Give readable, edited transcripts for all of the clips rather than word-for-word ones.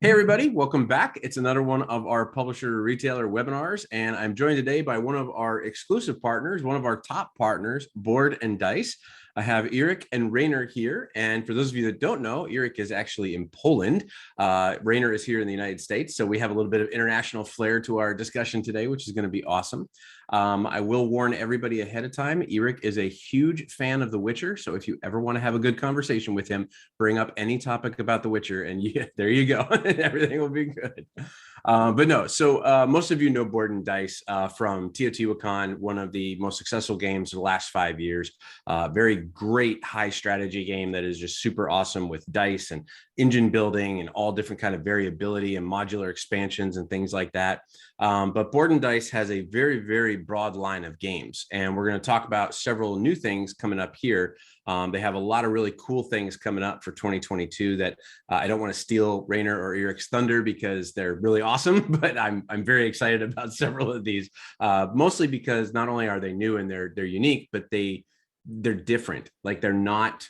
Hey everybody, welcome back. It's another one of our publisher retailer webinars, and I'm joined today by one of our exclusive partners, one of our top partners, Board and Dice. I have Eric and Rainer here, and for those of you that don't know, Eric is actually in Poland. Rainer is here in the United States, so we have a little bit of international flair to our discussion today, which is going to be awesome. I will warn everybody ahead of time, Eric is a huge fan of The Witcher, so if you ever want to have a good conversation with him, bring up any topic about The Witcher, and there you go. Everything will be good. But no, so most of you know Board and Dice from Teotihuacan, one of the most successful games of the last 5 years. Very great high strategy game that is just super awesome with dice and engine building and all different kind of variability and modular expansions and things like that. But Board and Dice has a very, very broad line of games, and we're going to talk about several new things coming up here. They have a lot of really cool things coming up for 2022 that I don't want to steal Rainer or Eric's thunder because they're really awesome, but I'm very excited about several of these, mostly because not only are they new and they're unique, but they're different. Like they're not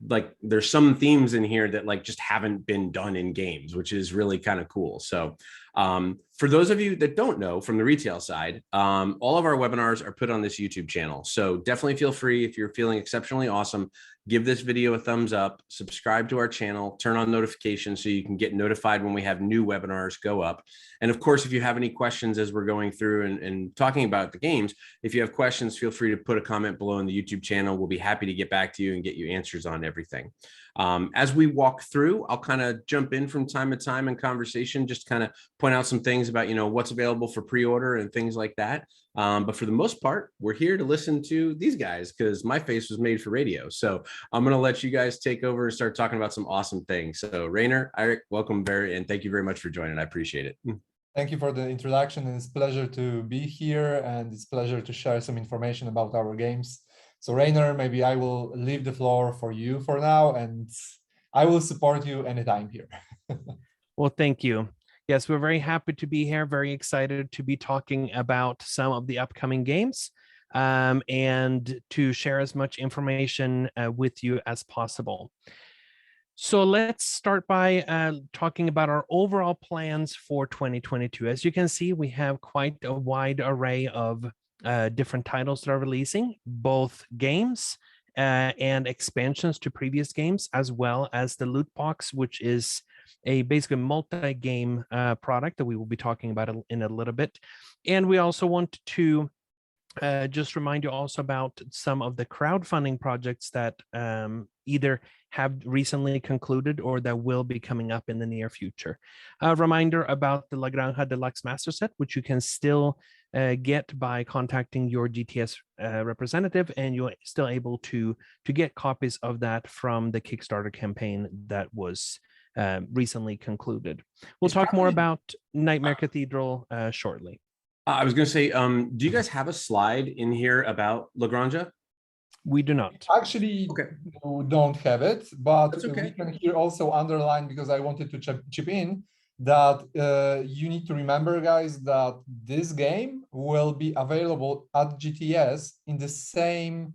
like there's some themes in here that like just haven't been done in games, which is really kind of cool. So for those of you that don't know from the retail side, all of our webinars are put on this YouTube channel. So definitely feel free, if you're feeling exceptionally awesome, give this video a thumbs up, subscribe to our channel, turn on notifications so you can get notified when we have new webinars go up. And of course, if you have any questions as we're going through and talking about the games, if you have questions, feel free to put a comment below in the YouTube channel. We'll be happy to get back to you and get you answers on everything. As we walk through, I'll kind of jump in from time to time in conversation, just kind of point out some things about, what's available for pre-order and things like that. But for the most part, we're here to listen to these guys because my face was made for radio. So I'm going to let you guys take over and start talking about some awesome things. So Rainer, Eric, welcome and thank you very much for joining. I appreciate it. Thank you for the introduction. It's a pleasure to be here, and it's a pleasure to share some information about our games. So Rainer, maybe I will leave the floor for you for now, and I will support you anytime here. Well, thank you. Yes, we're very happy to be here, very excited to be talking about some of the upcoming games and to share as much information with you as possible. So let's start by talking about our overall plans for 2022. As you can see, we have quite a wide array of different titles that are releasing, both games and expansions to previous games, as well as the loot box, which is a basically multi-game product that we will be talking about in a little bit. And we also want to just remind you also about some of the crowdfunding projects that either have recently concluded or that will be coming up in the near future. A reminder about the La Granja Deluxe Master Set, which you can still get by contacting your GTS representative, and you're still able to get copies of that from the Kickstarter campaign that was recently concluded. We'll talk more about Nightmare Cathedral shortly. I was going to say, do you guys have a slide in here about La Granja? We do not. Actually, we don't have it, but okay. We can here also underline, because I wanted to chip in, that you need to remember, guys, that this game will be available at GTS in the same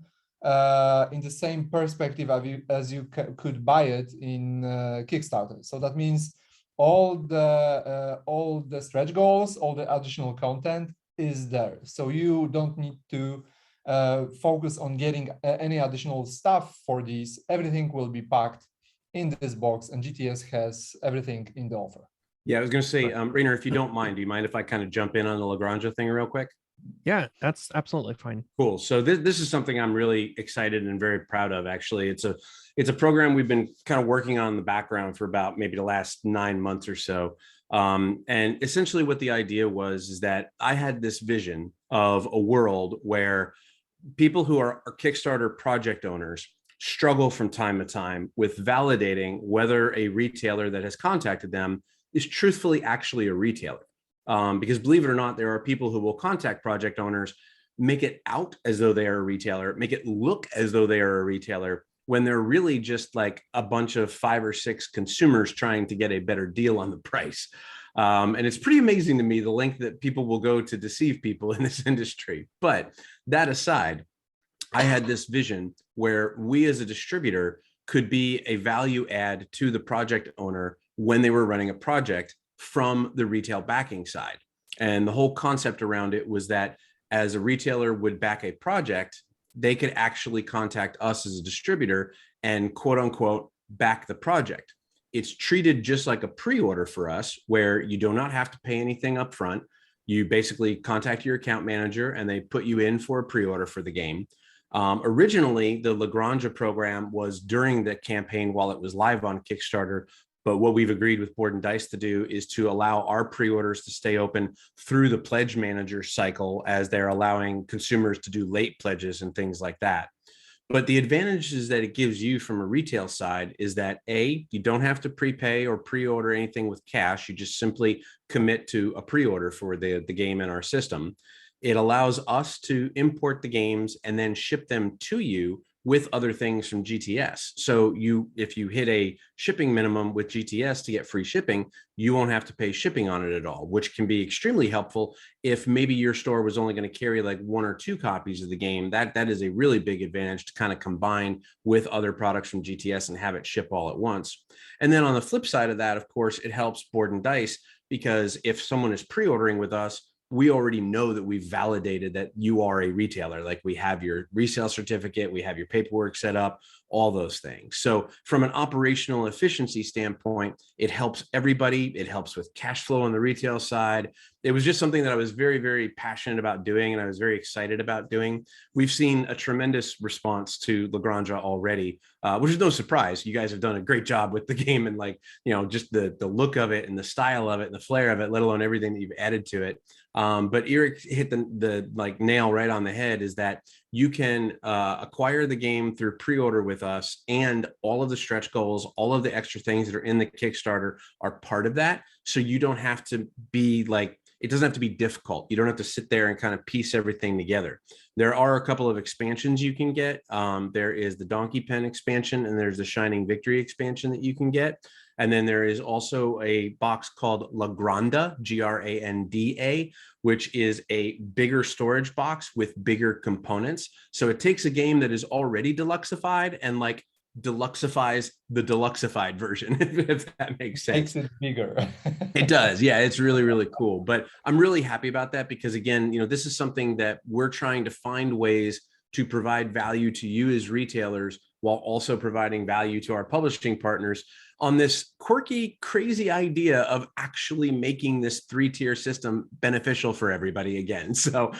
perspective as you could buy it in Kickstarter. So that means all the stretch goals, all the additional content is there. So you don't need to focus on getting any additional stuff for these. Everything will be packed in this box, and GTS has everything in the offer. Yeah, I was going to say, Rainer, if you don't mind, do you mind if I kind of jump in on the La Granja thing real quick? Yeah, that's absolutely fine. Cool. So this is something I'm really excited and very proud of. Actually, it's a program we've been kind of working on in the background for about maybe the last 9 months or so. And essentially what the idea was is that I had this vision of a world where people who are Kickstarter project owners struggle from time to time with validating whether a retailer that has contacted them is truthfully actually a retailer. Because believe it or not, there are people who will contact project owners, make it out as though they are a retailer, make it look as though they are a retailer, when they're really just like a bunch of 5 or 6 consumers trying to get a better deal on the price. And it's pretty amazing to me the length that people will go to deceive people in this industry. But that aside, I had this vision where we as a distributor could be a value add to the project owner when they were running a project from the retail backing side. And the whole concept around it was that as a retailer would back a project, they could actually contact us as a distributor and quote unquote back the project. It's treated just like a pre-order for us, where you do not have to pay anything up front. You basically contact your account manager and they put you in for a pre-order for the game. Originally, the La Granja program was during the campaign while it was live on Kickstarter. But what we've agreed with Board and Dice to do is to allow our pre-orders to stay open through the pledge manager cycle, as they're allowing consumers to do late pledges and things like that. But the advantages that it gives you from a retail side is that A, you don't have to prepay or pre-order anything with cash. You just simply commit to a pre-order for the game in our system. It allows us to import the games and then ship them to you with other things from GTS. So if you hit a shipping minimum with GTS to get free shipping, you won't have to pay shipping on it at all, which can be extremely helpful if maybe your store was only going to carry like 1 or 2 copies of the game. That is a really big advantage to kind of combine with other products from GTS and have it ship all at once. And then on the flip side of that, of course, it helps Board and Dice, because if someone is pre-ordering with us, we already know that we've validated that you are a retailer. Like, we have your resale certificate, we have your paperwork set up, all those things. So from an operational efficiency standpoint, it helps everybody. It helps with cash flow on the retail side. It was just something that I was very, very passionate about doing, and I was very excited about doing. We've seen a tremendous response to La Granja already, which is no surprise. You guys have done a great job with the game, and just the look of it and the style of it and the flair of it, let alone everything that you've added to it. But Eric hit the nail right on the head, is that you can acquire the game through pre-order with us, and all of the stretch goals, all of the extra things that are in the Kickstarter are part of that. So you don't have to be it doesn't have to be difficult. You don't have to sit there and kind of piece everything together. There are a couple of expansions you can get. There is the Donkey Pen expansion, and there's the Shining Victory expansion that you can get. And then there is also a box called La Granda, Granda, which is a bigger storage box with bigger components. So it takes a game that is already deluxeified and deluxeifies the deluxeified version, if that makes sense. Makes it bigger. It does. Yeah, it's really, really cool. But I'm really happy about that, because again, this is something that we're trying to find ways to provide value to you as retailers, while also providing value to our publishing partners on this quirky, crazy idea of actually making this 3-tier system beneficial for everybody again. So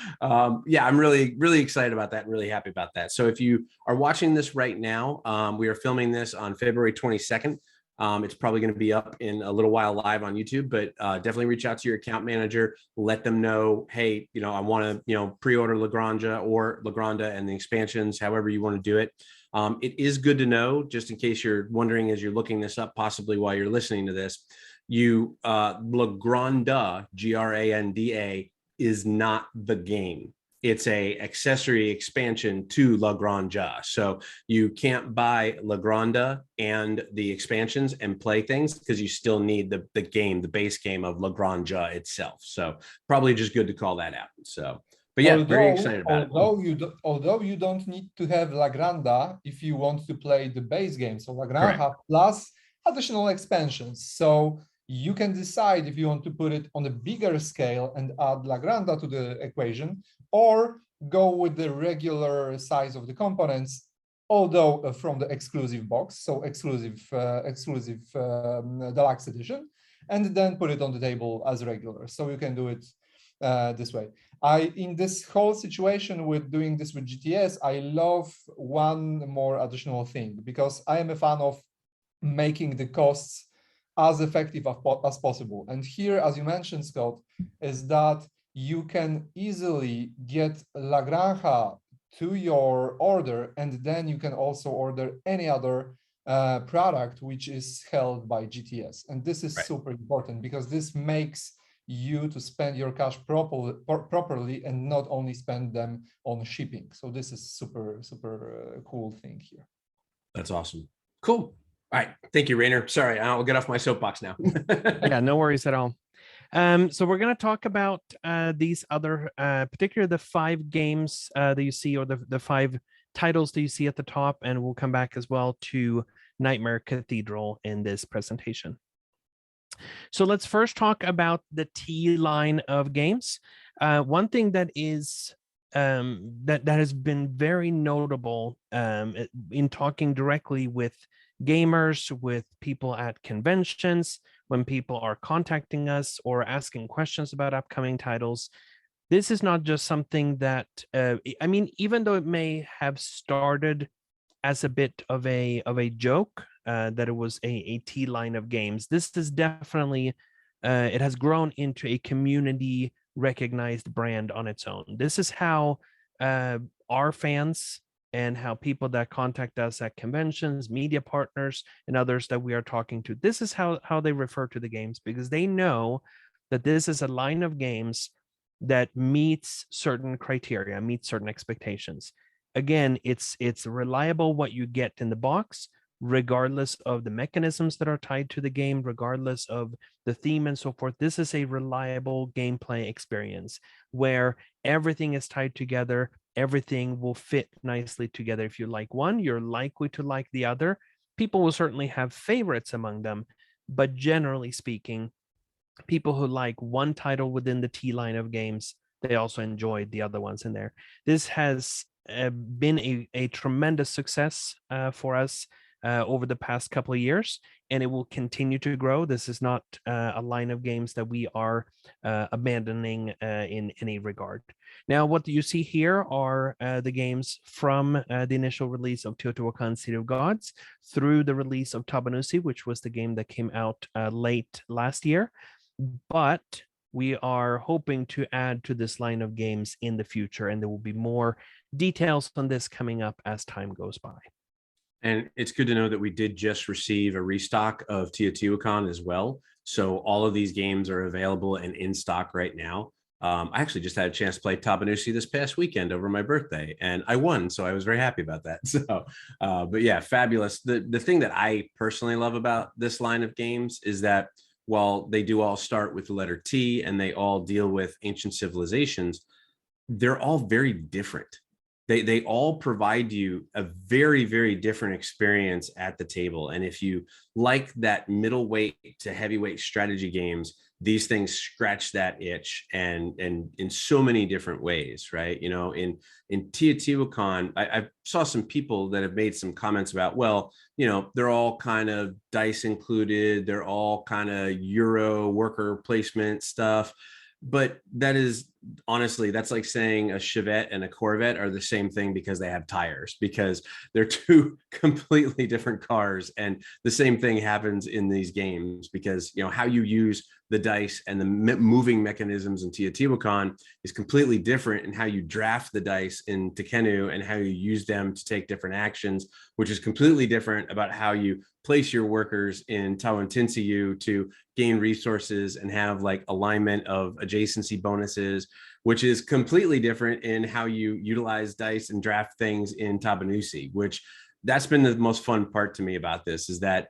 yeah, I'm really, really excited about that and really happy about that. So if you are watching this right now, we are filming this on February 22nd. It's probably going to be up in a little while live on YouTube, but definitely reach out to your account manager, let them know, hey, I want to, pre-order La Granja or La Granda and the expansions, however you want to do it. It is good to know, just in case you're wondering as you're looking this up, possibly while you're listening to this, La Granda, Granda, is not the game. It's a accessory expansion to La Granja. So you can't buy La Granda and the expansions and play things, because you still need the game, the base game of La Granja itself. So probably just good to call that out. So, but yeah, very excited about it. Although you don't need to have La Granda if you want to play the base game. So La Granja plus additional expansions. So you can decide if you want to put it on a bigger scale and add La Granja to the equation, or go with the regular size of the components, although from the exclusive box, so exclusive deluxe edition, and then put it on the table as regular. So you can do it this way. In this whole situation with doing this with GTS, I love one more additional thing, because I am a fan of making the costs as effective as possible. And here, as you mentioned, Scott, is that you can easily get La Granja to your order, and then you can also order any other product which is held by GTS. And this is super important, because this makes you to spend your cash properly and not only spend them on shipping. So this is super cool thing here. That's awesome. Cool. All right. Thank you, Rainer. Sorry, I'll get off my soapbox now. Yeah, no worries at all. So we're going to talk about these other, particularly the 5 games that you see, or the 5 titles that you see at the top, and we'll come back as well to Nightmare Cathedral in this presentation. So let's first talk about the T line of games. One thing that is that has been very notable in talking directly with gamers, with people at conventions, when people are contacting us or asking questions about upcoming titles. This is not just something that I mean, even though it may have started as a bit of a joke, that it was a T line of games, this is definitely it has grown into a community recognized brand on its own. This is how our fans and how people that contact us at conventions, media partners, and others that we are talking to, this is how they refer to the games, because they know that this is a line of games that meets certain criteria, meets certain expectations. Again, it's reliable what you get in the box, regardless of the mechanisms that are tied to the game, regardless of the theme and so forth. This is a reliable gameplay experience where everything is tied together. Everything will fit nicely together. If you like one, you're likely to like the other. People will certainly have favorites among them, but generally speaking, people who like one title within the T line of games, they also enjoyed the other ones in there. This has been a tremendous success for us over the past couple of years, and it will continue to grow. This is not a line of games that we are abandoning in any regard. Now, what you see here are the games from the initial release of Teotihuacan City of Gods through the release of Tabanusi, which was the game that came out late last year. But we are hoping to add to this line of games in the future, and there will be more details on this coming up as time goes by. And it's good to know that we did just receive a restock of Teotihuacan as well. So all of these games are available and in stock right now. I actually just had a chance to play Tabanusi this past weekend over my birthday, and I won, so I was very happy about that. So, but yeah, fabulous. The thing that I personally love about this line of games is that while they do all start with the letter T and they all deal with ancient civilizations, they're all very different. They all provide you a very, very different experience at the table. And if you like that middleweight to heavyweight strategy games, these things scratch that itch, and in so many different ways, right? You know, in Teotihuacan, I saw some people that have made some comments about, well, you know, they're all kind of dice included, they're all kind of Euro worker placement stuff. But that is honestly, that's like saying a Chevette and a Corvette are the same thing because they have tires, because they're two completely different cars. And the same thing happens in these games because, you know, how you use the dice and the moving mechanisms in Teotihuacan is completely different in how you draft the dice in Tekhenu and how you use them to take different actions, which is completely different about how you place your workers in Tawantinsuyu to gain resources and have like alignment of adjacency bonuses, which is completely different in how you utilize dice and draft things in Tabanusi, which that's been the most fun part to me about this, is that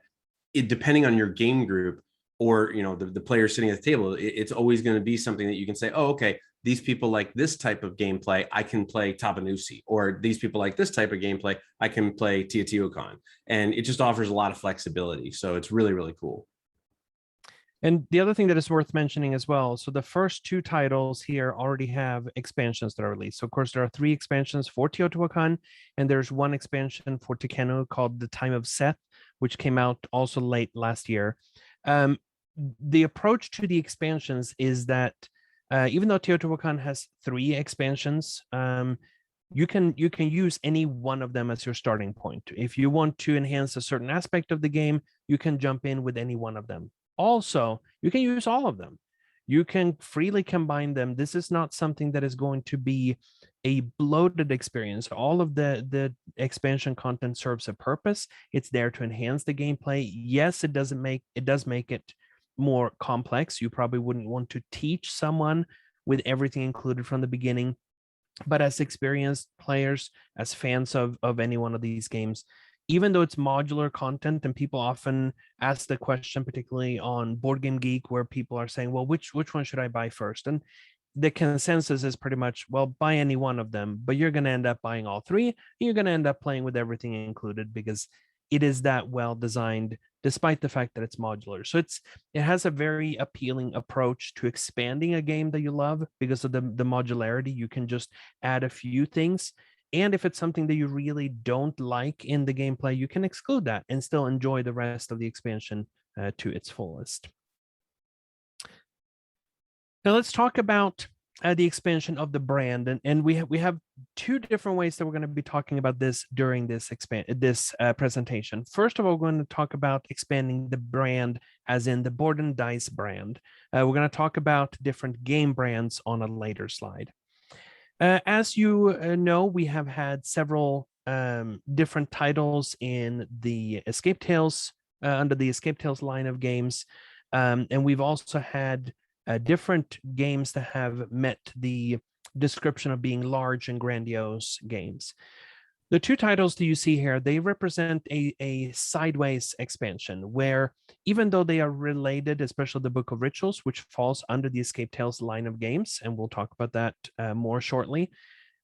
it, depending on your game group or, you know, the players sitting at the table, it's always going to be something that you can say, oh, okay, these people like this type of gameplay, I can play Tabanusi, or these people like this type of gameplay, I can play Teotihuacan. And it just offers a lot of flexibility. So it's really, really cool. And the other thing that is worth mentioning as well, so the first two titles here already have expansions that are released. So of course, there are 3 expansions for Teotihuacan, and there's 1 expansion for Tekhenu called The Time of Seth, which came out also late last year. The approach to the expansions is that even though Teotihuacan has 3 expansions, you can use any one of them as your starting point. If you want to enhance a certain aspect of the game, you can jump in with any one of them. Also, you can use all of them. You can freely combine them. This is not something that is going to be a bloated experience. All of the expansion content serves a purpose. It's there to enhance the gameplay. Yes, it does make it more complex. You probably wouldn't want to teach someone with everything included from the beginning. But as experienced players, as fans of any one of these games, even though it's modular content, and people often ask the question, particularly on Board Game Geek, where people are saying, well, which one should I buy first? And the consensus is pretty much, well, buy any one of them, but you're going to end up buying all 3. And you're going to end up playing with everything included because it is that well designed despite the fact that it's modular. So it has a very appealing approach to expanding a game that you love because of the modularity. You can just add a few things. And if it's something that you really don't like in the gameplay, you can exclude that and still enjoy the rest of the expansion to its fullest. Now let's talk about the expansion of the brand, and we have two different ways that we're going to be talking about this during this presentation. First of all, we're going to talk about expanding the brand, as in the Board and Dice brand. We're going to talk about different game brands on a later slide. As you know, we have had several different titles in the Escape Tales under the Escape Tales line of games, and we've also had different games that have met the description of being large and grandiose games. The two titles that you see here, they represent a sideways expansion where, even though they are related, especially the Book of Rituals, which falls under the Escape Tales line of games, and we'll talk about that more shortly,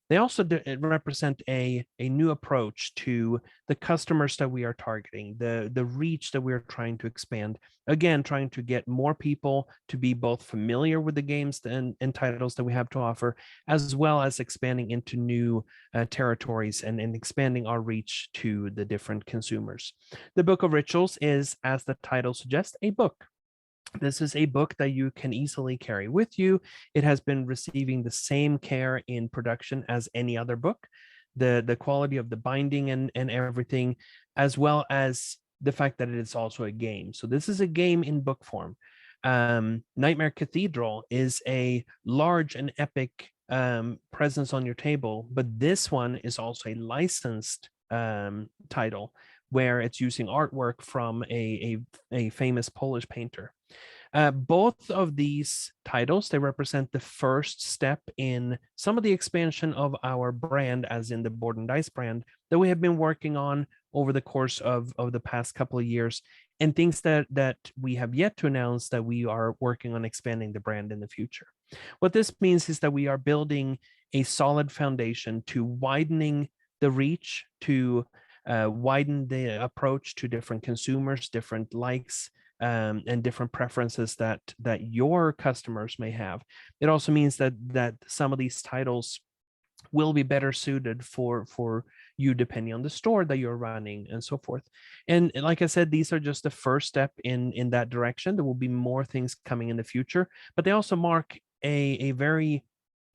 they also represent a new approach to the customers that we are targeting, the reach that we're trying to expand. Again, trying to get more people to be both familiar with the games and titles that we have to offer, as well as expanding into new territories and expanding our reach to the different consumers. The Book of Rituals is, as the title suggests, a book. This is a book that you can easily carry with you. It has been receiving the same care in production as any other book. The quality of the binding and everything, as well as the fact that it is also a game. So this is a game in book form. Nightmare Cathedral is a large and epic presence on your table, but this one is also a licensed title where it's using artwork from a famous Polish painter. Both of these titles, they represent the first step in some of the expansion of our brand, as in the Board and Dice brand, that we have been working on over the course of the past couple of years, and things that we have yet to announce that we are working on expanding the brand in the future. What this means is that we are building a solid foundation to widening the reach, to widen the approach to different consumers, different likes, and different preferences that your customers may have. It also means that some of these titles will be better suited for you depending on the store that you're running and so forth. And like I said, these are just the first step in that direction. There will be more things coming in the future, but they also mark a very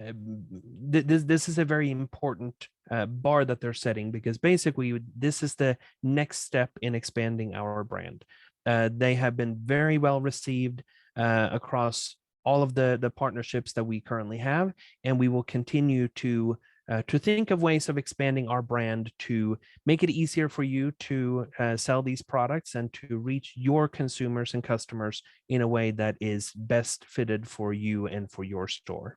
this is a very important bar that they're setting, because basically this is the next step in expanding our brand. They have been very well received across all of the partnerships that we currently have, and we will continue to think of ways of expanding our brand to make it easier for you to sell these products and to reach your consumers and customers in a way that is best fitted for you and for your store.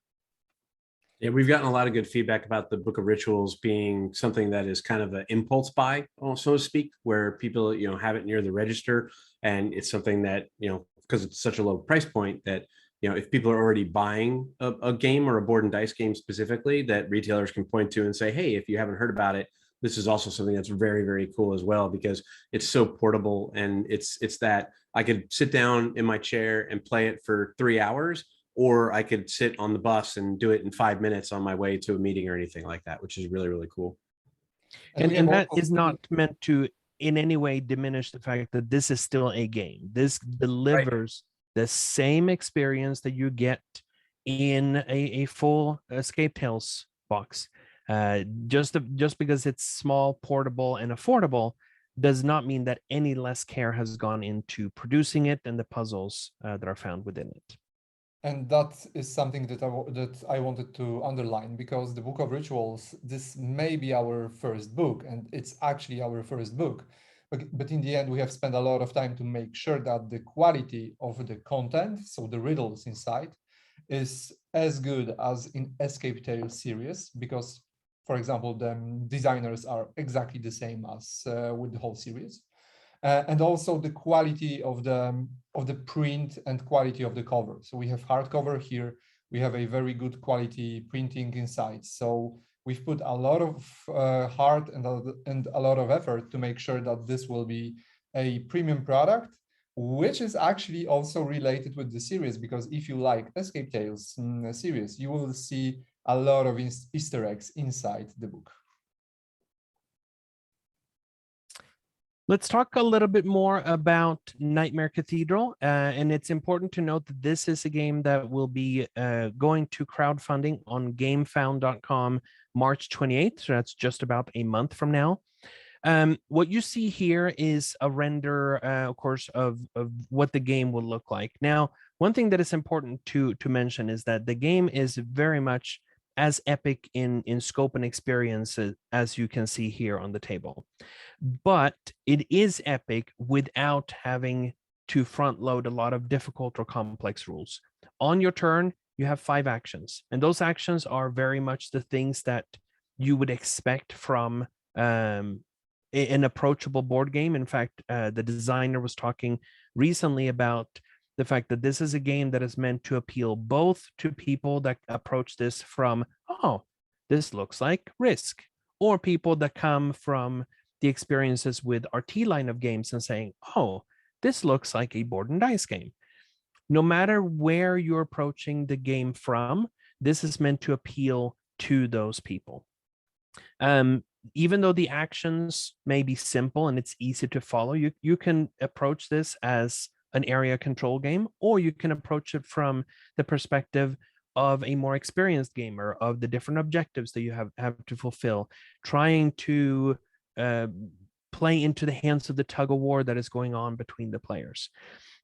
Yeah, we've gotten a lot of good feedback about the Book of Rituals being something that is kind of an impulse buy, so to speak, where people, have it near the register, and it's something that, because it's such a low price point, that, if people are already buying a game or a Board and Dice game specifically, that retailers can point to and say, hey, if you haven't heard about it, this is also something that's very, very cool as well, because it's so portable, and it's that I could sit down in my chair and play it for 3 hours, or I could sit on the bus and do it in 5 minutes on my way to a meeting or anything like that, which is really, really cool. And that is not meant to in any way diminish the fact that this is still a game. This delivers the same experience that you get in a full Escape Tales box. Just because it's small, portable, and affordable does not mean that any less care has gone into producing it and the puzzles that are found within it. And that is something that I wanted to underline, because the Book of Rituals, this may be our first book, and it's actually our first book. But in the end, we have spent a lot of time to make sure that the quality of the content, so the riddles inside, is as good as in Escape Tales series, because, for example, the designers are exactly the same as with the whole series. And also the quality of the print and quality of the cover. So we have hardcover here. We have a very good quality printing inside. So we've put a lot of heart and a lot of effort to make sure that this will be a premium product, which is actually also related with the series, because if you like Escape Tales series, you will see a lot of Easter eggs inside the book. Let's talk a little bit more about Nightmare Cathedral. And it's important to note that this is a game that will be going to crowdfunding on gamefound.com March 28th. So that's just about a month from now. What you see here is a render, of course, of what the game will look like. Now, one thing that is important to mention is that the game is very much as epic in scope and experience as you can see here on the table. But it is epic without having to front load a lot of difficult or complex rules. On your turn, you have 5 actions, and those actions are very much the things that you would expect from an approachable board game. In fact, the designer was talking recently about the fact that this is a game that is meant to appeal both to people that approach this from, oh, this looks like Risk, or people that come from the experiences with our T line of games and saying, oh, this looks like a board and dice game. No matter where you're approaching the game from, this is meant to appeal to those people. Even though the actions may be simple and it's easy to follow, you can approach this as an area control game, or you can approach it from the perspective of a more experienced gamer, of the different objectives that you have to fulfill, trying to play into the hands of the tug of war that is going on between the players.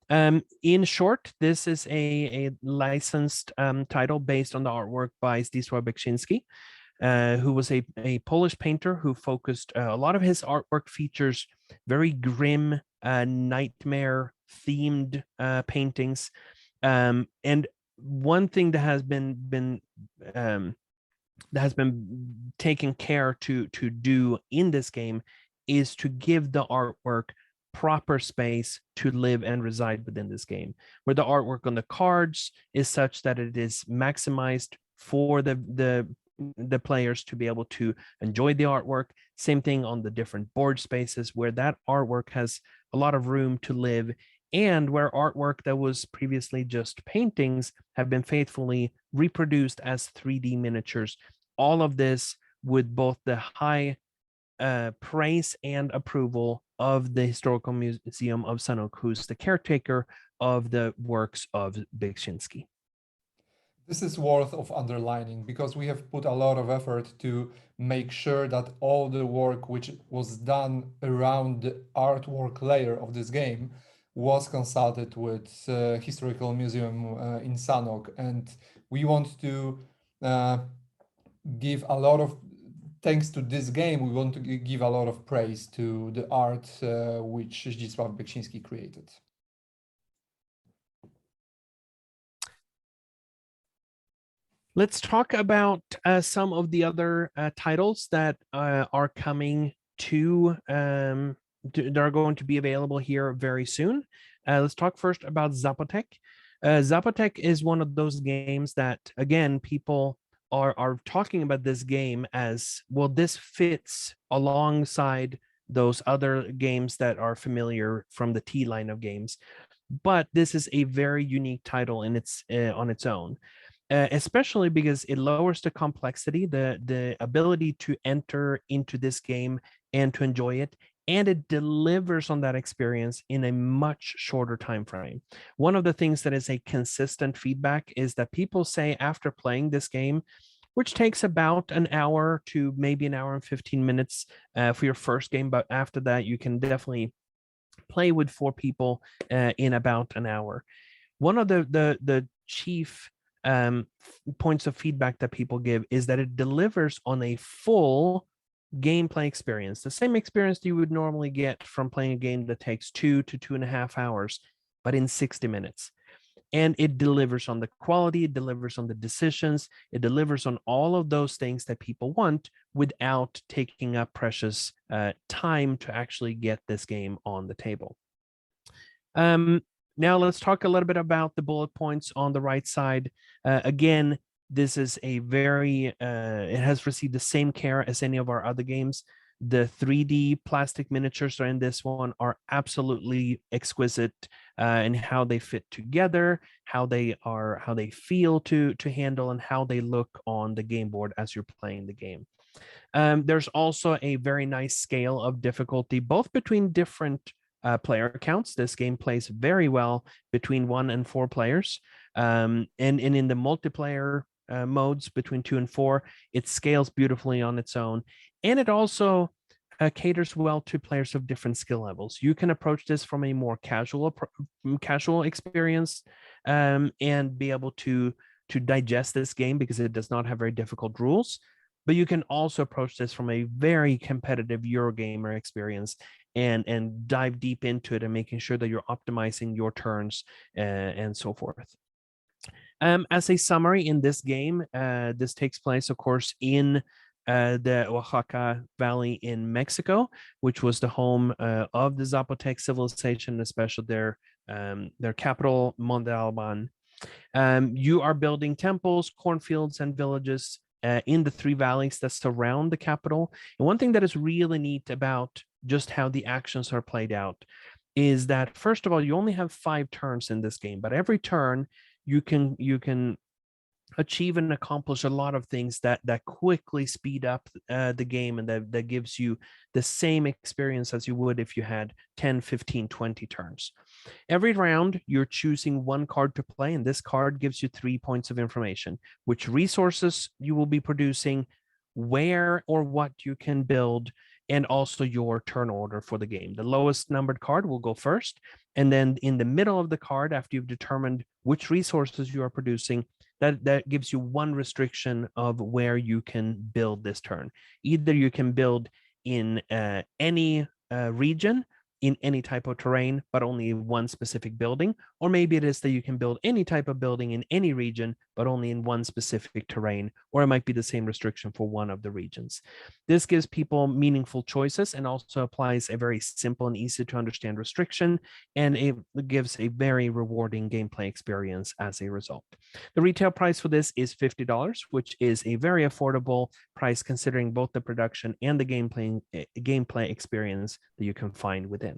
In short, this is a licensed title based on the artwork by Zdzisław Beksiński, who was a Polish painter who focused a lot of his artwork features very grim nightmare themed paintings. And one thing that has been taken care to do in this game is to give the artwork proper space to live and reside within this game, where the artwork on the cards is such that it is maximized for the players to be able to enjoy the artwork. Same thing on the different board spaces, where that artwork has a lot of room to live, and where artwork that was previously just paintings have been faithfully reproduced as 3D miniatures. All of this with both the high praise and approval of the Historical Museum of Sanok, who's the caretaker of the works of Beksiński. This is worth of underlining, because we have put a lot of effort to make sure that all the work which was done around the artwork layer of this game was consulted with Historical Museum in Sanok, and we want to give a lot of thanks to this game. We want to give a lot of praise to the art which Zdzisław Beksiński created. Let's talk about some of the other titles that are coming to that are going to be available here very soon. Let's talk first about Zapotec. Zapotec is one of those games that, again, people are talking about this game as, well, this fits alongside those other games that are familiar from the T line of games. But this is a very unique title in its on its own. Especially because it lowers the complexity, the ability to enter into this game and to enjoy it, and it delivers on that experience in a much shorter time frame. One of the things that is a consistent feedback is that people say after playing this game, which takes about an hour to maybe an hour and 15 minutes for your first game, but after that you can definitely play with 4 people in about an hour. One of the chief points of feedback that people give is that it delivers on a full gameplay experience, the same experience you would normally get from playing a game that takes 2 to 2.5 hours, but in 60 minutes. And it delivers on the quality, it delivers on the decisions, it delivers on all of those things that people want without taking up precious time to actually get this game on the table. Now let's talk a little bit about the bullet points on the right side. Again, this is a very, it has received the same care as any of our other games. The 3D plastic miniatures are in this one are absolutely exquisite in how they fit together, how they feel to handle, and how they look on the game board as you're playing the game. There's also a very nice scale of difficulty, both between different player accounts. This game plays very well between 1 and 4 players. And in the multiplayer modes between 2 and 4, it scales beautifully on its own. And it also caters well to players of different skill levels. You can approach this from a more casual experience and be able to digest this game because it does not have very difficult rules. But you can also approach this from a very competitive Eurogamer experience and dive deep into it and making sure that you're optimizing your turns and so forth. As a summary, in this game, this takes place, of course, in the Oaxaca Valley in Mexico, which was the home of the Zapotec civilization, especially their capital, Monte Alban. You are building temples, cornfields, and villages in the 3 valleys that surround the capital. And one thing that is really neat about just how the actions are played out is that, first of all, you only have 5 turns in this game, but every turn you can achieve and accomplish a lot of things that quickly speed up the game, and that gives you the same experience as you would if you had 10, 15, 20 turns. Every round, you're choosing 1 card to play, and this card gives you 3 points of information: which resources you will be producing, where or what you can build, and also your turn order for the game. The lowest numbered card will go first, and then in the middle of the card, after you've determined which resources you are producing, that gives you 1 restriction of where you can build this turn. Either you can build in any region, in any type of terrain, but only 1 specific building, or maybe it is that you can build any type of building in any region, but only in 1 specific terrain, or it might be the same restriction for 1 of the regions. This gives people meaningful choices and also applies a very simple and easy to understand restriction, and it gives a very rewarding gameplay experience as a result. The retail price for this is $50, which is a very affordable price considering both the production and the gameplay experience that you can find within.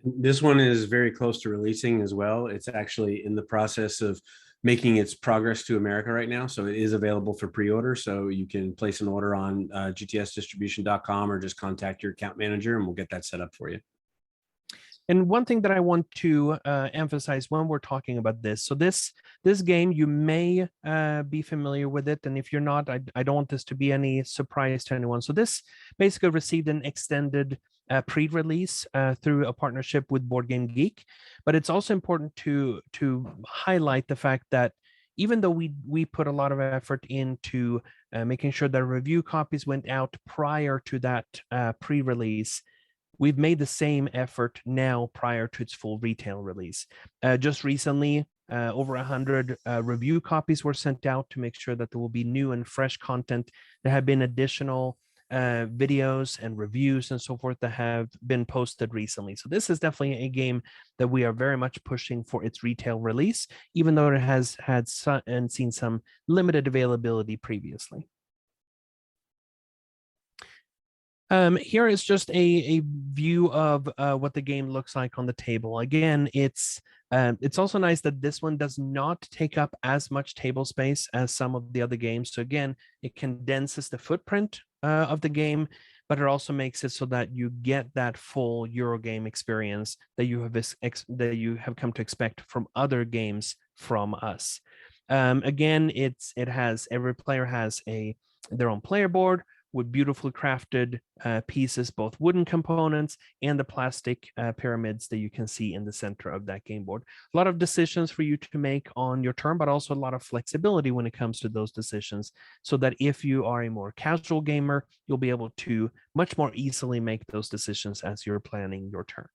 This one is very close to releasing as well. It's actually in the process of making its progress to America right now. So it is available for pre-order. So you can place an order on gtsdistribution.com or just contact your account manager and we'll get that set up for you. And one thing that I want to emphasize when we're talking about this, so this game, you may be familiar with it, and if you're not, I don't want this to be any surprise to anyone. So this basically received an extended pre-release through a partnership with Board Game Geek, but it's also important to highlight the fact that even though we put a lot of effort into making sure that review copies went out prior to that pre-release, we've made the same effort now prior to its full retail release. Just recently, over 100 review copies were sent out to make sure that there will be new and fresh content. There have been additional videos and reviews and so forth that have been posted recently. So this is definitely a game that we are very much pushing for its retail release, even though it has had seen some limited availability previously. Here is just a view of what the game looks like on the table. Again, it's also nice that this one does not take up as much table space as some of the other games. So again, it condenses the footprint of the game, but it also makes it so that you get that full Eurogame experience that you have come to expect from other games from us. Again, every player has their own player board with beautifully crafted pieces, both wooden components and the plastic pyramids that you can see in the center of that game board. A lot of decisions for you to make on your turn, but also a lot of flexibility when it comes to those decisions, so that if you are a more casual gamer, you'll be able to much more easily make those decisions as you're planning your turn.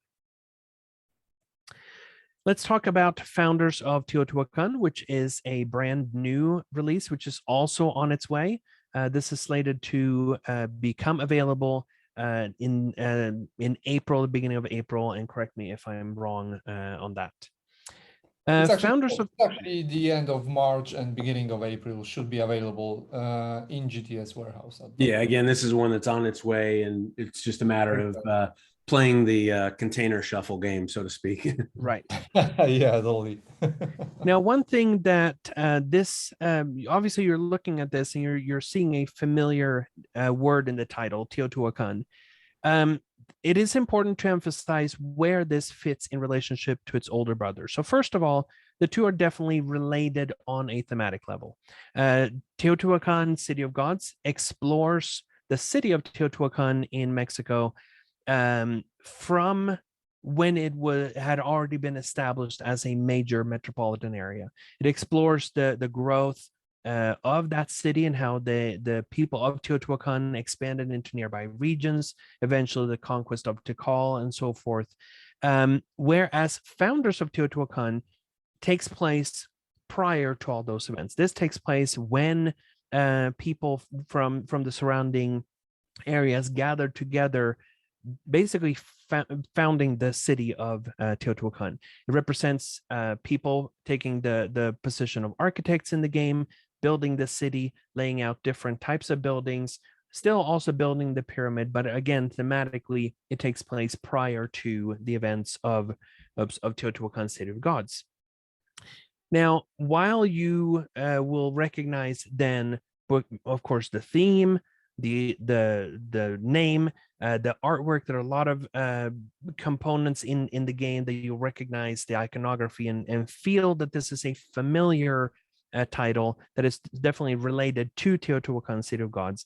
Let's talk about Founders of Teotihuacan, which is a brand new release, which is also on its way. This is slated to become available in April, the beginning of April, and correct me if I'm wrong on that. Founders of It's actually the end of March and beginning of April should be available in GTS warehouse. Yeah, again, this is one that's on its way, and it's just a matter of playing the container shuffle game, so to speak. right. Yeah, totally. Now, one thing that this obviously you're looking at this and you're seeing a familiar word in the title, Teotihuacan. It is important to emphasize where this fits in relationship to its older brother. So first of all, the two are definitely related on a thematic level. Teotihuacan, City of Gods, explores the city of Teotihuacan in Mexico from when it had already been established as a major metropolitan area. It explores the growth of that city and how the people of Teotihuacan expanded into nearby regions, eventually the conquest of Tikal and so forth. Whereas Founders of Teotihuacan takes place prior to all those events. This takes place when people from the surrounding areas gathered together, basically founding the city of Teotihuacan. It represents people taking the position of architects in the game, building the city, laying out different types of buildings, still also building the pyramid, but again, thematically, it takes place prior to the events of Teotihuacan, City of Gods. Now, while you will recognize then, of course, the theme, the name, the artwork, there are a lot of components in the game that you'll recognize the iconography and feel that this is a familiar title that is definitely related to Teotihuacan, City of Gods.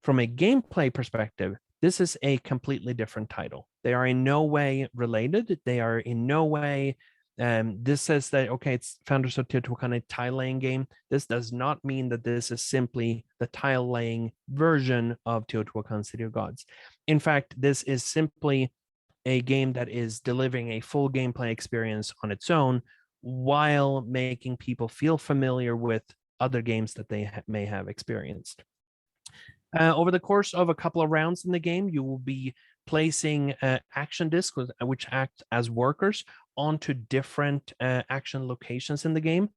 From a gameplay perspective, this is a completely different title. They are in no way related. They are in no way, this says that, okay, it's Founders of Teotihuacan, a tile laying game. This does not mean that this is simply the tile laying version of Teotihuacan, City of Gods. In fact, this is simply a game that is delivering a full gameplay experience on its own, while making people feel familiar with other games that they may have experienced. Over the course of a couple of rounds in the game, you will be placing action discs, which act as workers, onto different action locations in the game.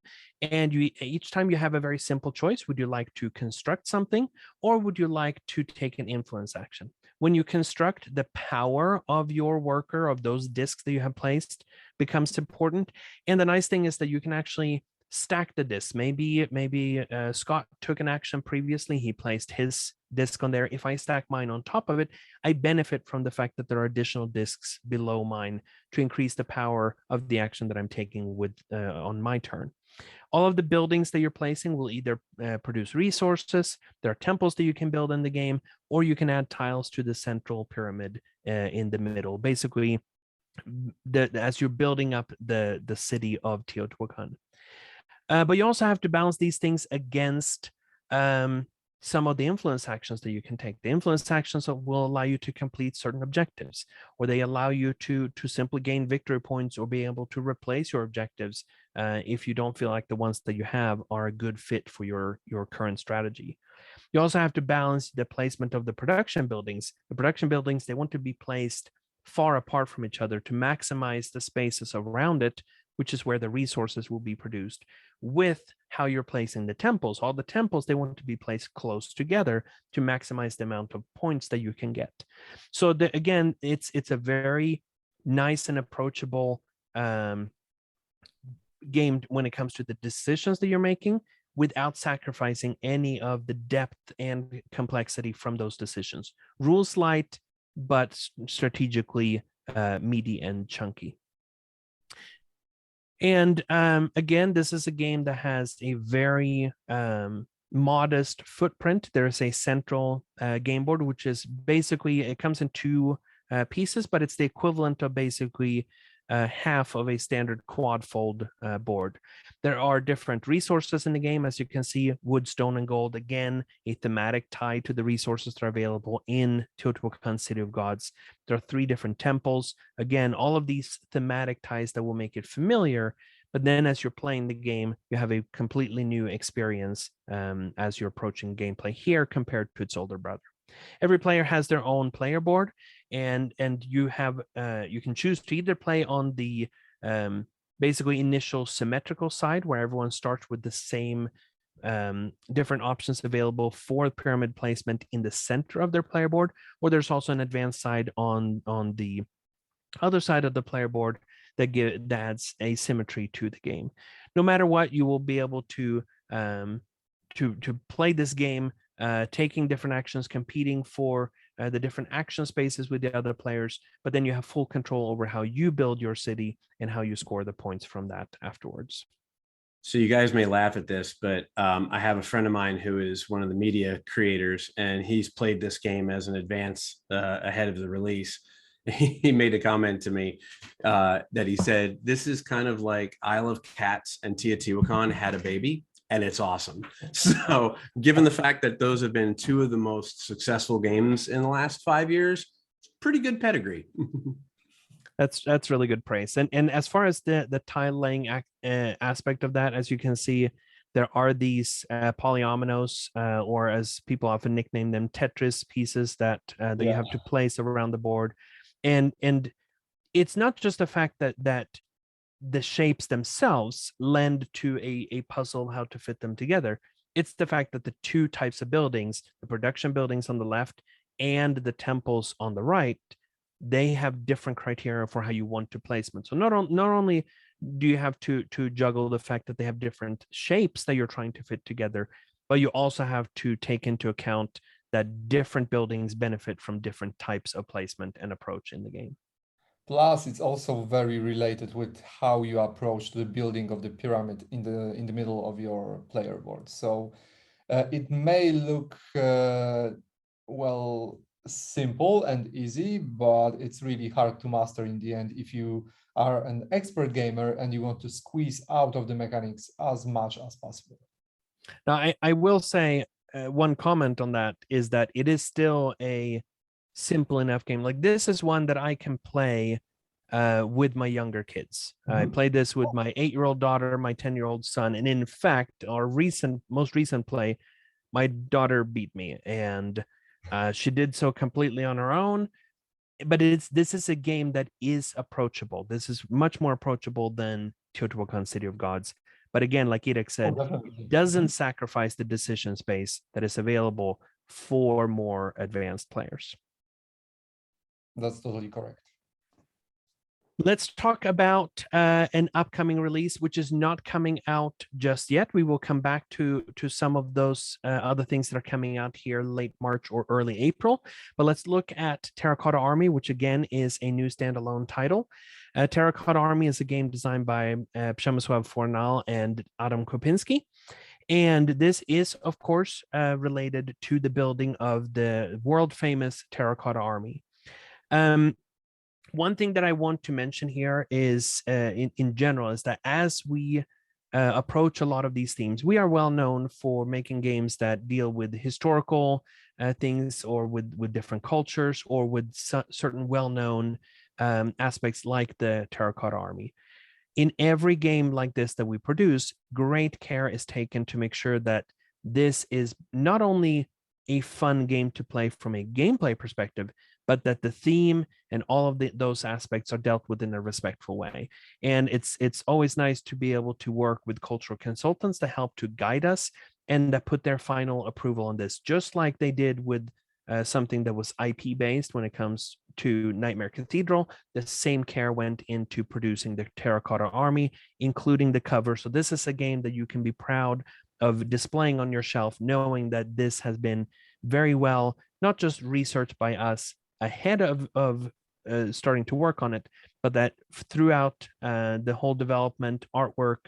And each time you have a very simple choice. Would you like to construct something, or would you like to take an influence action? When you construct, the power of your worker, of those discs that you have placed, becomes important. And the nice thing is that you can actually stack the discs. Maybe Scott took an action previously. He placed his disc on there. If I stack mine on top of it, I benefit from the fact that there are additional discs below mine to increase the power of the action that I'm taking with on my turn. All of the buildings that you're placing will either produce resources. There are temples that you can build in the game, or you can add tiles to the central pyramid in the middle. Basically, as you're building up the city of Teotihuacan. But you also have to balance these things against some of the influence actions that you can take. The influence actions will allow you to complete certain objectives, or they allow you to simply gain victory points or be able to replace your objectives if you don't feel like the ones that you have are a good fit for your current strategy. You also have to balance the placement of the production buildings. The production buildings, they want to be placed far apart from each other to maximize the spaces around it, which is where the resources will be produced, with how you're placing the temples. All the temples, they want to be placed close together to maximize the amount of points that you can get. So again, it's a very nice and approachable game when it comes to the decisions that you're making, without sacrificing any of the depth and complexity from those decisions. Rules light, but strategically meaty and chunky. And again, this is a game that has a very modest footprint. There's a central game board, which is basically, it comes in two pieces, but it's the equivalent of basically half of a standard quad fold board. There are different resources in the game, as you can see: wood, stone, and gold. Again, a thematic tie to the resources that are available in Teotihuacan, City of Gods. There are 3 different temples. Again, all of these thematic ties that will make it familiar, but then as you're playing the game, you have a completely new experience as you're approaching gameplay here compared to its older brother. Every player has their own player board, and you have you can choose to either play on the basically initial symmetrical side where everyone starts with the same different options available for pyramid placement in the center of their player board, or there's also an advanced side on the other side of the player board that adds asymmetry to the game. No matter what, you will be able to play this game, taking different actions, competing for the different action spaces with the other players, but then you have full control over how you build your city and how you score the points from that afterwards. So you guys may laugh at this, but I have a friend of mine who is one of the media creators, and he's played this game as an advance ahead of the release. He made a comment to me that he said, this is kind of like Isle of Cats and Teotihuacan had a baby, and it's awesome. So given the fact that those have been two of the most successful games in the last 5 years, pretty good pedigree. That's really good praise. And as far as the tile laying aspect of that, as you can see, there are these polyominoes, or as people often nickname them, Tetris pieces that you have to place around the board. And it's not just the fact that the shapes themselves lend to a puzzle how to fit them together. It's the fact that the two types of buildings, the production buildings on the left and the temples on the right, they have different criteria for how you want to placement. So not only do you have to juggle the fact that they have different shapes that you're trying to fit together, but you also have to take into account that different buildings benefit from different types of placement and approach in the game. Plus, it's also very related with how you approach the building of the pyramid in the middle of your player board. So it may look well, simple and easy, but it's really hard to master in the end if you are an expert gamer and you want to squeeze out of the mechanics as much as possible. Now, I will say one comment on that is that it is still a simple enough game. Like, this is one that I can play with my younger kids. I played this with my 8-year-old daughter, my 10-year-old son, and in fact, our most recent play, my daughter beat me, and she did so completely on her own. But this is a game that is approachable. This is much more approachable than Teotihuacan City of Gods. But again, like Irek said, it doesn't sacrifice the decision space that is available for more advanced players. That's totally correct. Let's talk about an upcoming release, which is not coming out just yet. We will come back to some of those other things that are coming out here late March or early April. But let's look at Terracotta Army, which again is a new standalone title. Terracotta Army is a game designed by Przemysław Fornal and Adam Kopinski. And this is, of course, related to the building of the world-famous Terracotta Army. One thing that I want to mention here is, in general, is that as we approach a lot of these themes, we are well known for making games that deal with historical things, or with different cultures, or with certain well-known aspects like the Terracotta Army. In every game like this that we produce, great care is taken to make sure that this is not only a fun game to play from a gameplay perspective, but that the theme and all of those aspects are dealt with in a respectful way. And it's always nice to be able to work with cultural consultants to help to guide us and that put their final approval on this, just like they did with something that was IP based when it comes to Nightmare Cathedral. The same care went into producing the Terracotta Army, including the cover. So this is a game that you can be proud of displaying on your shelf, knowing that this has been very well, not just researched by us ahead of starting to work on it, but that throughout the whole development, artwork,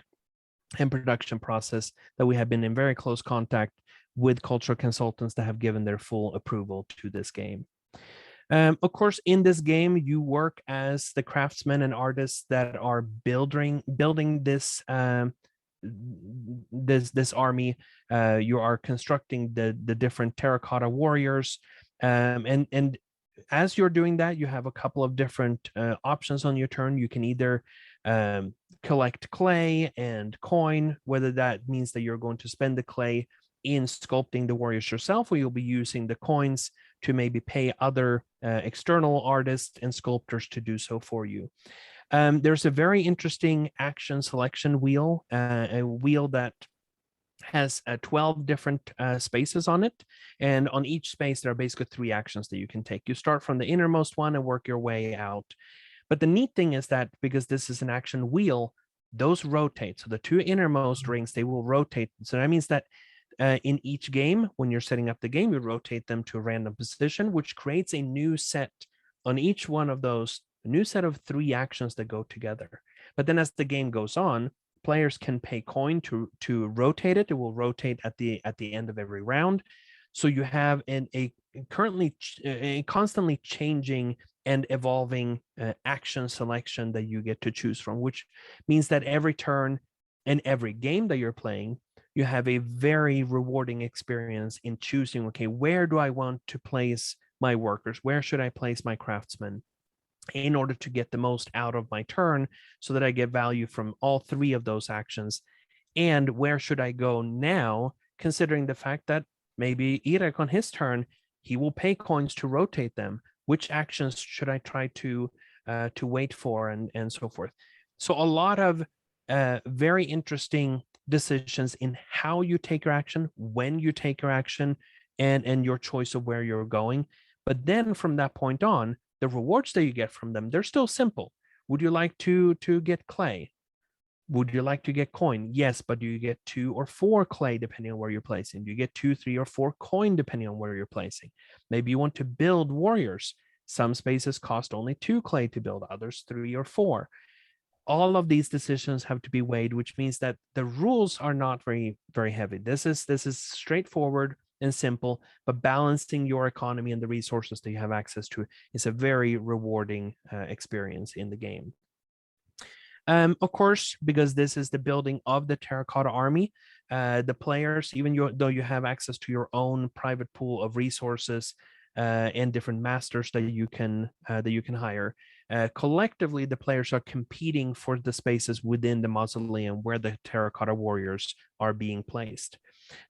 and production process, that we have been in very close contact with cultural consultants that have given their full approval to this game. Of course, in this game, you work as the craftsmen and artists that are building this this army. You are constructing the different terracotta warriors, and as you're doing that, you have a couple of different options on your turn. You can either collect clay and coin, whether that means that you're going to spend the clay in sculpting the warriors yourself, or you'll be using the coins to maybe pay other external artists and sculptors to do so for you. There's a very interesting action selection wheel, a wheel that has 12 different spaces on it. And on each space, there are basically 3 actions that you can take. You start from the innermost one and work your way out. But the neat thing is that because this is an action wheel, those rotate. So the 2 innermost rings, they will rotate. So that means that in each game, when you're setting up the game, you rotate them to a random position, which creates a new set on each one of those, a new set of 3 actions that go together. But then as the game goes on, players can pay coin to rotate it. It will rotate at the end of every round. So you have a constantly changing and evolving action selection that you get to choose from, which means that every turn and every game that you're playing, you have a very rewarding experience in choosing, okay, where do I want to place my workers? Where should I place my craftsmen in order to get the most out of my turn so that I get value from all 3 of those actions? And where should I go now, considering the fact that maybe Irek on his turn, he will pay coins to rotate them. Which actions should I try to wait for, and so forth? So a lot of very interesting decisions in how you take your action, when you take your action, and your choice of where you're going. But then from that point on, the rewards that you get from them, they're still simple. Would you like to get clay? Would you like to get coin? Yes, but do you get 2 or 4 clay depending on where you're placing? Do you get 2, 3, or 4 coin depending on where you're placing? Maybe you want to build warriors. Some spaces cost only 2 clay to build, others 3 or 4. All of these decisions have to be weighed, which means that the rules are not very, very heavy. This is straightforward and simple, but balancing your economy and the resources that you have access to is a very rewarding experience in the game. Of course, because this is the building of the Terracotta Army, the players, even though you have access to your own private pool of resources and different masters that you can hire, collectively the players are competing for the spaces within the mausoleum where the Terracotta warriors are being placed.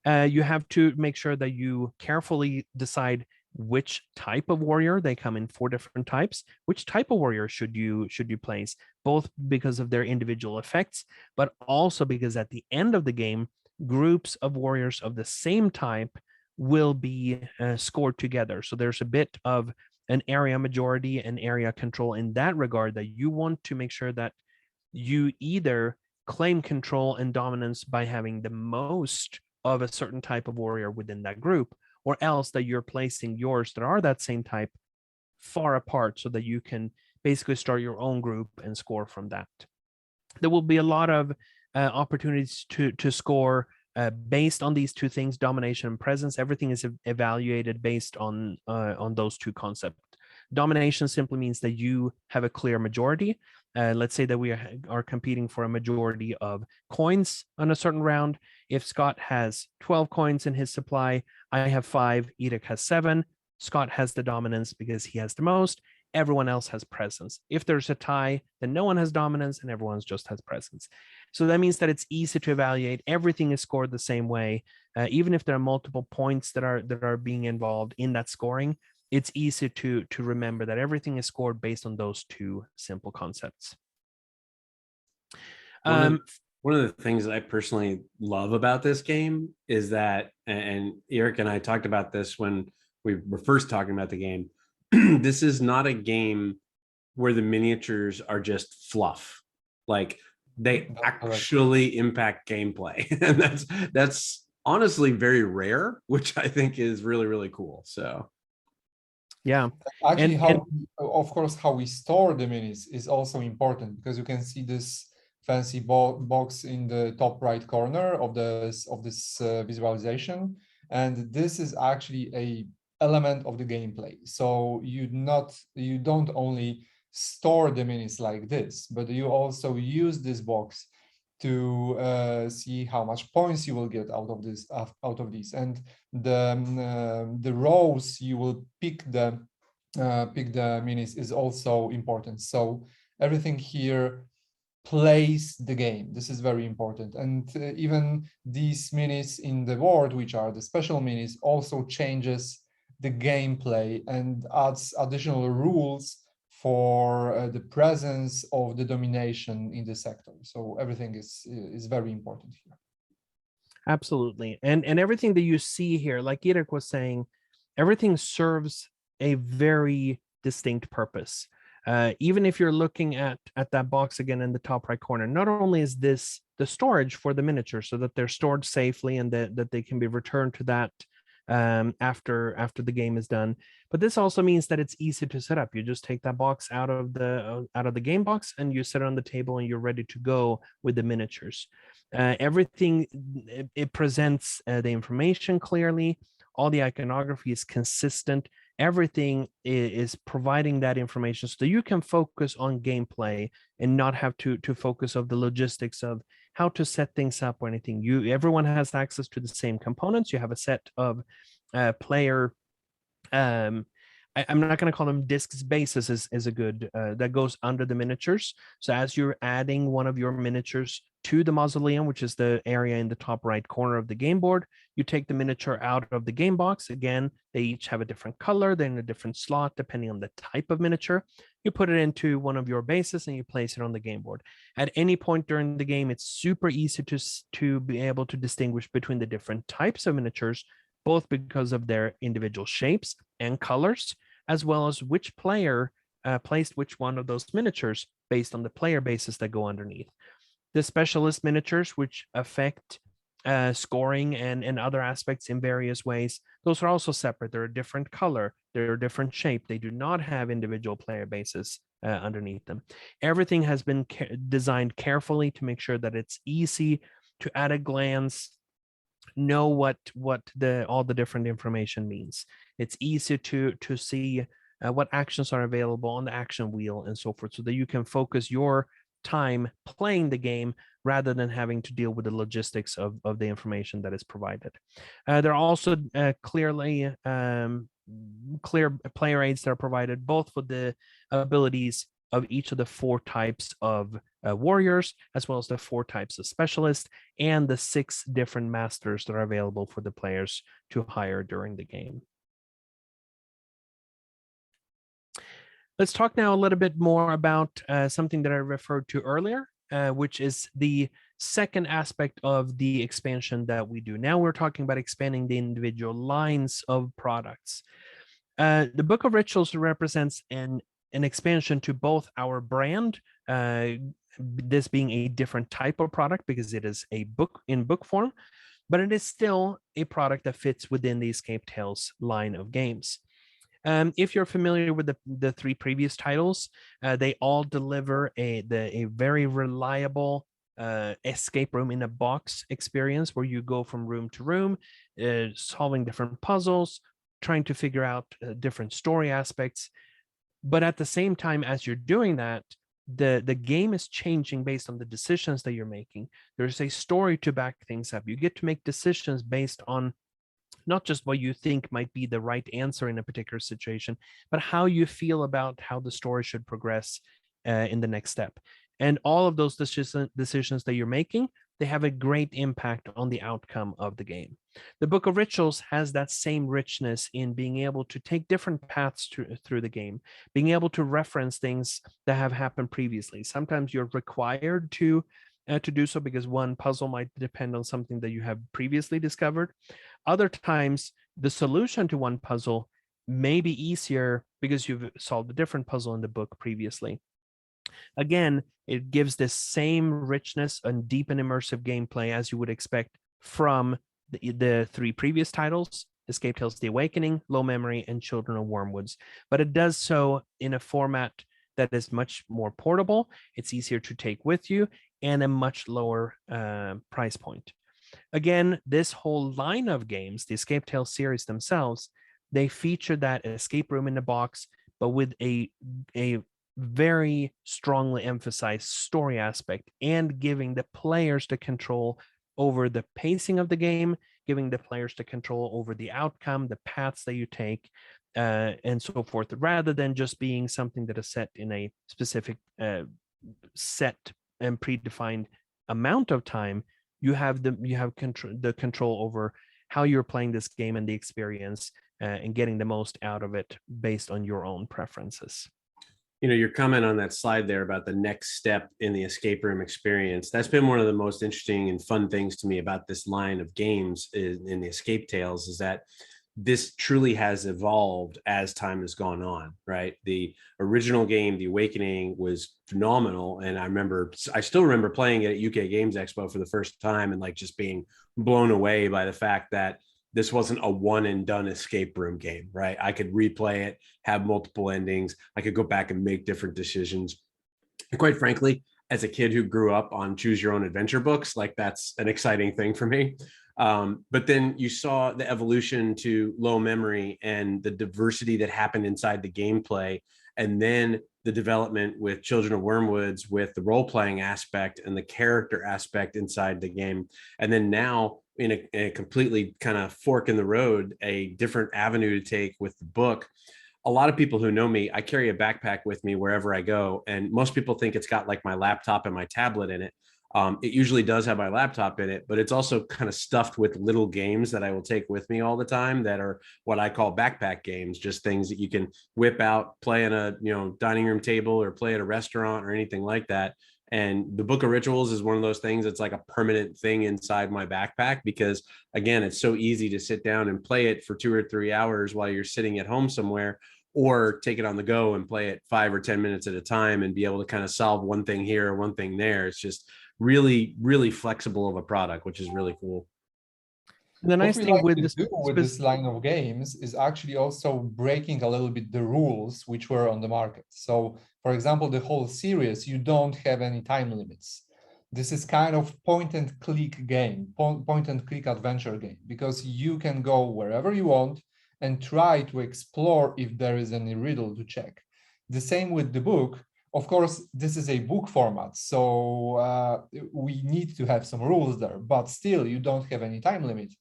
You have to make sure that you carefully decide which type of warrior. They come in 4 different types. Which type of warrior should you place, both because of their individual effects, but also because at the end of the game, groups of warriors of the same type will be scored together. So there's a bit of an area majority and area control in that regard, that you want to make sure that you either claim control and dominance by having the most of a certain type of warrior within that group, or else that you're placing yours that are that same type far apart so that you can basically start your own group and score from that. There will be a lot of opportunities to score based on these 2 things, domination and presence. Everything is evaluated based on those 2 concepts. Domination simply means that you have a clear majority. Let's say that we are competing for a majority of coins on a certain round. If Scott has 12 coins in his supply, I have 5, Irek has 7. Scott has the dominance because he has the most. Everyone else has presence. If there's a tie, then no one has dominance and everyone just has presence. So that means that it's easy to evaluate. Everything is scored the same way. Even if there are multiple points that are being involved in that scoring, it's easy to remember that everything is scored based on those 2 simple concepts. One of the things that I personally love about this game is that, and Irek and I talked about this when we were first talking about the game, this is not a game where the miniatures are just fluff. Like, they actually impact gameplay. And that's honestly very rare, which I think is really, really cool. So yeah, actually, of course, how we store the minis is also important, because you can see this fancy box in the top right corner of this visualization, and this is actually a element of the gameplay. So you don't only store the minis like this, but you also use this box to see how much points you will get out of this, and the rows you will pick the minis is also important. So everything here plays the game. This is very important. And even these minis in the board, which are the special minis, also changes the gameplay and adds additional rules for the presence of the domination in the sector. So everything is very important here. Absolutely. And everything that you see here, like Irek was saying, everything serves a very distinct purpose. Even if you're looking at that box again in the top right corner, not only is this the storage for the miniatures so that they're stored safely and that they can be returned to that after the game is done, but this also means that it's easy to set up. You just take that box out of the game box and you set it on the table and you're ready to go with the miniatures. Everything it presents the information clearly. All the iconography is consistent. Everything is providing that information so that you can focus on gameplay and not have to focus of the logistics of how to set things up or anything. Everyone has access to the same components. You have a set of player I'm not going to call them discs. Bases is a good that goes under the miniatures. So as you're adding one of your miniatures to the mausoleum, which is the area in the top right corner of the game board, you take the miniature out of the game box. Again, they each have a different color. They're in a different slot depending on the type of miniature. You put it into one of your bases and you place it on the game board. At any point during the game, it's super easy to be able to distinguish between the different types of miniatures, both because of their individual shapes and colors, as well as which player placed which one of those miniatures based on the player bases that go underneath. The specialist miniatures, which affect scoring and other aspects in various ways, those are also separate. They're a different color, they're a different shape. They do not have individual player bases underneath them. Everything has been designed carefully to make sure that it's easy to, at a glance, know what all the different information means. It's easy to see what actions are available on the action wheel and so forth, so that you can focus your time playing the game rather than having to deal with the logistics of the information that is provided. There are also clear player aids that are provided both for the abilities of each of the 4 types of warriors, as well as the 4 types of specialists, and the 6 different masters that are available for the players to hire during the game. Let's talk now a little bit more about something that I referred to earlier, which is the second aspect of the expansion that we do. Now we're talking about expanding the individual lines of products. The Book of Rituals represents an expansion to both our brand, this being a different type of product because it is a book in book form, but it is still a product that fits within the Escape Tales line of games. If you're familiar with the 3 previous titles, they all deliver a very reliable escape room in a box experience where you go from room to room, solving different puzzles, trying to figure out different story aspects. But at the same time, as you're doing that, the game is changing based on the decisions that you're making. There's a story to back things up. You get to make decisions based on not just what you think might be the right answer in a particular situation, but how you feel about how the story should progress in the next step. And all of those decisions that you're making, they have a great impact on the outcome of the game. The Book of Rituals has that same richness in being able to take different paths through the game, being able to reference things that have happened previously. Sometimes you're required to do so because one puzzle might depend on something that you have previously discovered. Other times, the solution to one puzzle may be easier because you've solved a different puzzle in the book previously. Again, it gives this same richness and deep and immersive gameplay as you would expect from the 3 previous titles, Escape Tales: The Awakening, Low Memory, and Children of Wormwoods. But it does so in a format that is much more portable, it's easier to take with you, and a much lower price point. Again, this whole line of games, the Escape Tales series themselves, they feature that escape room in the box, but with a very strongly emphasized story aspect and giving the players the control over the pacing of the game, giving the players the control over the outcome, the paths that you take, and so forth, rather than just being something that is set in a specific set and predefined amount of time. You have the control over how you're playing this game and the experience, and getting the most out of it based on your own preferences. Your comment on that slide there about the next step in the escape room experience, that's been one of the most interesting and fun things to me about this line of games in the Escape Tales, is that this truly has evolved as time has gone on, right? The original game, The Awakening, was phenomenal. And I still remember playing it at UK Games Expo for the first time and like just being blown away by the fact that this wasn't a one and done escape room game, right? I could replay it, have multiple endings. I could go back and make different decisions. And quite frankly, as a kid who grew up on choose your own adventure books, like that's an exciting thing for me. But then you saw the evolution to low memory and the diversity that happened inside the gameplay. And then the development with Children of Wormwoods, with the role-playing aspect and the character aspect inside the game. And then now in a completely kind of fork in the road, a different avenue to take with the book. A lot of people who know me, I carry a backpack with me wherever I go. And most people think it's got like my laptop and my tablet in it. It usually does have my laptop in it, but it's also kind of stuffed with little games that I will take with me all the time that are what I call backpack games, just things that you can whip out, play in a dining room table or play at a restaurant or anything like that. And the Book of Rituals is one of those things that's like a permanent thing inside my backpack because, again, it's so easy to sit down and play it for 2 or 3 hours while you're sitting at home somewhere, or take it on the go and play it 5 or 10 minutes at a time and be able to kind of solve one thing here or one thing there. It's just really, really flexible of a product, which is really cool. The nice thing with this line of games is actually also breaking a little bit the rules which were on the market. So, for example, the whole series, you don't have any time limits. This is kind of point and click game, point and click adventure game, because you can go wherever you want and try to explore if there is any riddle to check. The same with the book. Of course, this is a book format, so we need to have some rules there, but still you don't have any time limit.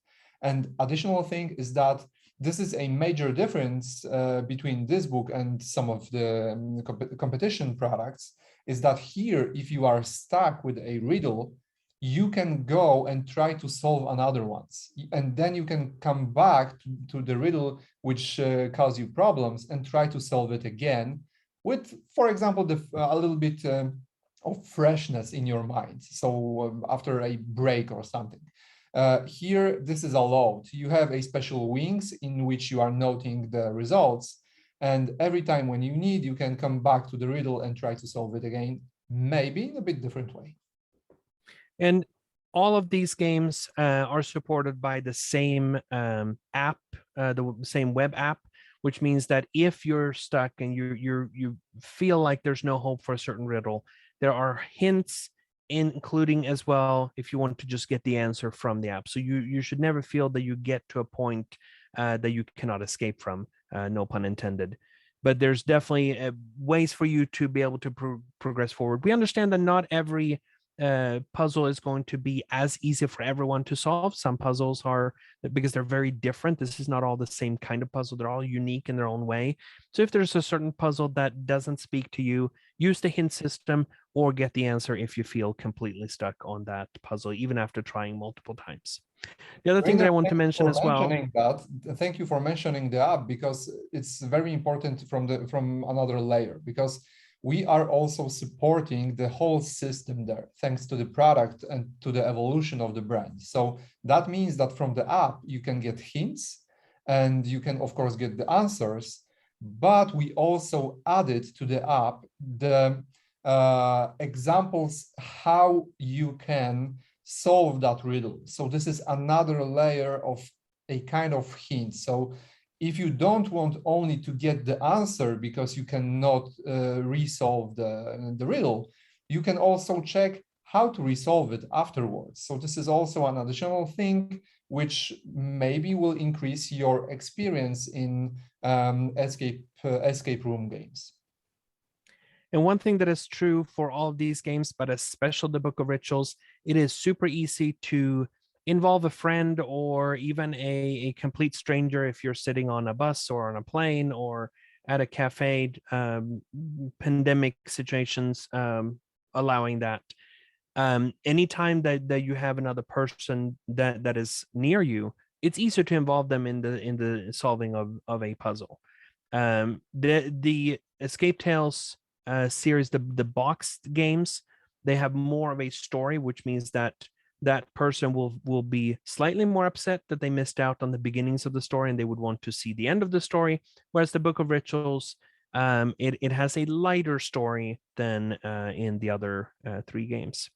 And additional thing is that this is a major difference between this book and some of the competition products, is that here, if you are stuck with a riddle, you can go and try to solve another ones. And then you can come back to the riddle which caused you problems and try to solve it again with, for example, a little bit of freshness in your mind. So after a break or something. Here, this is allowed. You have a special wings in which you are noting the results. And every time when you need, you can come back to the riddle and try to solve it again, maybe in a bit different way. And all of these games are supported by the same app, the same web app, which means that if you're stuck and you feel like there's no hope for a certain riddle, there are hints, including as well if you want to just get the answer from the app. So you should never feel that you get to a point that you cannot escape from, no pun intended. But there's definitely ways for you to be able to progress forward. We understand that not every puzzle is going to be as easy for everyone to solve. Some puzzles are, because they're very different, this is not all the same kind of puzzle, they're all unique in their own way. So if there's a certain puzzle that doesn't speak to you, use the hint system or get the answer if you feel completely stuck on that puzzle, even after trying multiple times. The other thing that I want to mention as well. Thank you for mentioning the app, because it's very important from another layer, because we are also supporting the whole system there, thanks to the product and to the evolution of the brand. So that means that from the app, you can get hints and you can, of course, get the answers, but we also added to the app the examples how you can solve that riddle. So this is another layer of a kind of hint. So if you don't want only to get the answer because you cannot resolve the riddle, you can also check how to resolve it afterwards. So this is also an additional thing which maybe will increase your experience in escape room games. And one thing that is true for all of these games, but especially the Book of Rituals, it is super easy to involve a friend or even a complete stranger if you're sitting on a bus or on a plane or at a cafe, pandemic situations allowing that. Anytime that you have another person that is near you, it's easier to involve them in the solving of a puzzle. The Escape Tales series, the boxed games, they have more of a story, which means that that person will be slightly more upset that they missed out on the beginnings of the story and they would want to see the end of the story. Whereas the Book of Rituals, it has a lighter story than in the other 3 games.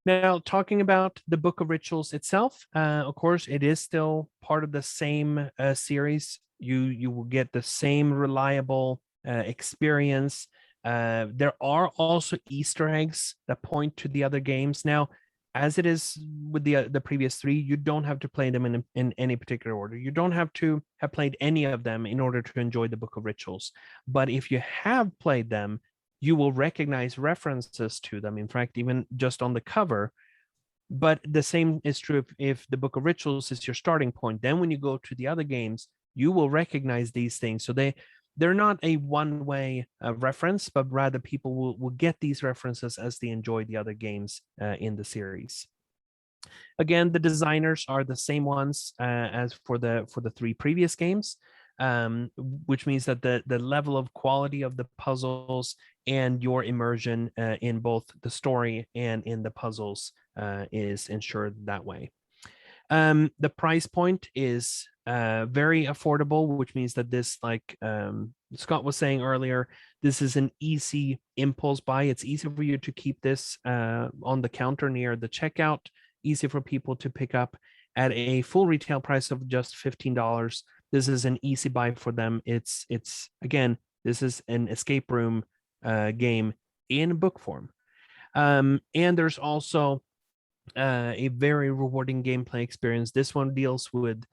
Now, talking about the Book of Rituals itself, of course, it is still part of the same series. You will get the same reliable experience. There are also Easter eggs that point to the other games. Now, as it is with the previous 3, you don't have to play them in any particular order. You don't have to have played any of them in order to enjoy the Book of Rituals. But if you have played them, you will recognize references to them. In fact, even just on the cover. But the same is true if the Book of Rituals is your starting point. Then when you go to the other games, you will recognize these things. So they're not a one-way reference, but rather people will get these references as they enjoy the other games in the series. Again, the designers are the same ones as for the 3 previous games, which means that the level of quality of the puzzles and your immersion in both the story and in the puzzles is ensured that way. The price point is very affordable, which means that this, like Scott was saying earlier, this is an easy impulse buy. It's easy for you to keep this on the counter near the checkout, easy for people to pick up at a full retail price of just $15. This is an easy buy for them. It's again, this is an escape room game in book form. And there's also a very rewarding gameplay experience. This one deals with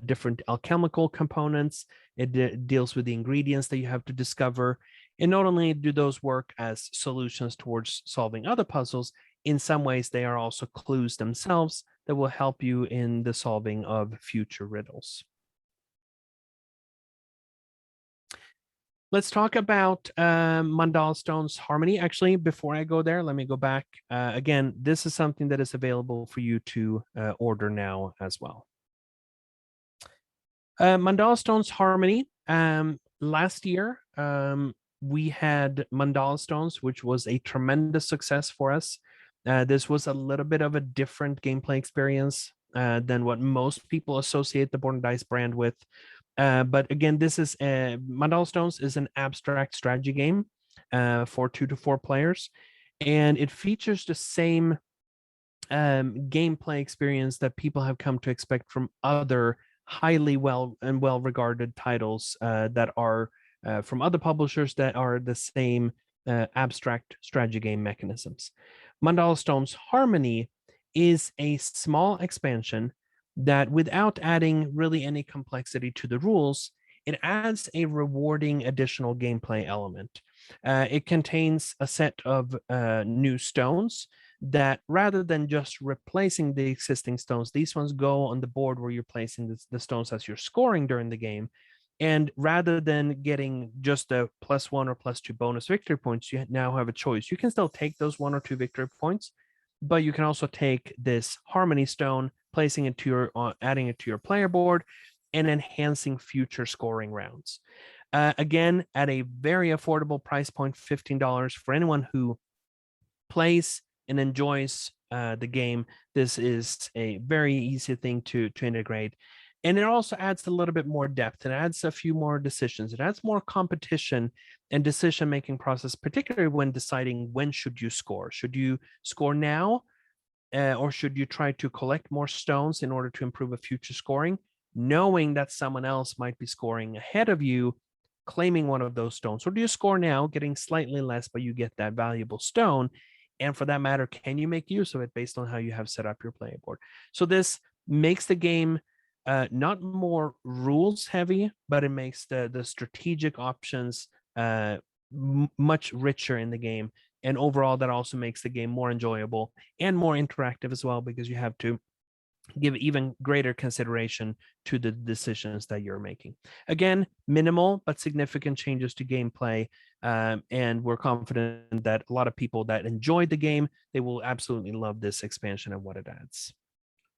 different alchemical components. It deals with the ingredients that you have to discover. And not only do those work as solutions towards solving other puzzles, in some ways they are also clues themselves that will help you in the solving of future riddles. Let's talk about Mandala Stone's Harmony. Actually, before I go there, let me go back. Again, this is something that is available for you to order now as well. Mandala Stone's Harmony. Last year, we had Mandala Stones, which was a tremendous success for us. This was a little bit of a different gameplay experience than what most people associate the Board and Dice brand with. But again, this is Mandala Stones is an abstract strategy game for 2 to 4 players, and it features the same gameplay experience that people have come to expect from other highly well-regarded titles that are from other publishers that are the same abstract strategy game mechanisms. Mandala Stone's Harmony is a small expansion that, without adding really any complexity to the rules, it adds a rewarding additional gameplay element. It contains a set of new stones that, rather than just replacing the existing stones, these ones go on the board where you're placing the stones as you're scoring during the game. And rather than getting just a +1 or +2 bonus victory points, you now have a choice. You can still take those 1 or 2 victory points, but you can also take this Harmony Stone, placing it to your, adding it to your player board, and enhancing future scoring rounds. Again, at a very affordable price point, $15 for anyone who plays and enjoys the game. This is a very easy thing to integrate. And it also adds a little bit more depth. It adds a few more decisions. It adds more competition and decision-making process, particularly when deciding when should you score. Should you score now, or should you try to collect more stones in order to improve a future scoring, knowing that someone else might be scoring ahead of you, claiming one of those stones? Or do you score now, getting slightly less, but you get that valuable stone? And for that matter, can you make use of it based on how you have set up your player board? So this makes the game not more rules heavy, but it makes the strategic options much richer in the game. And overall, that also makes the game more enjoyable and more interactive as well, because you have to give even greater consideration to the decisions that you're making. Again, minimal but significant changes to gameplay, and we're confident that a lot of people that enjoyed the game, they will absolutely love this expansion and what it adds.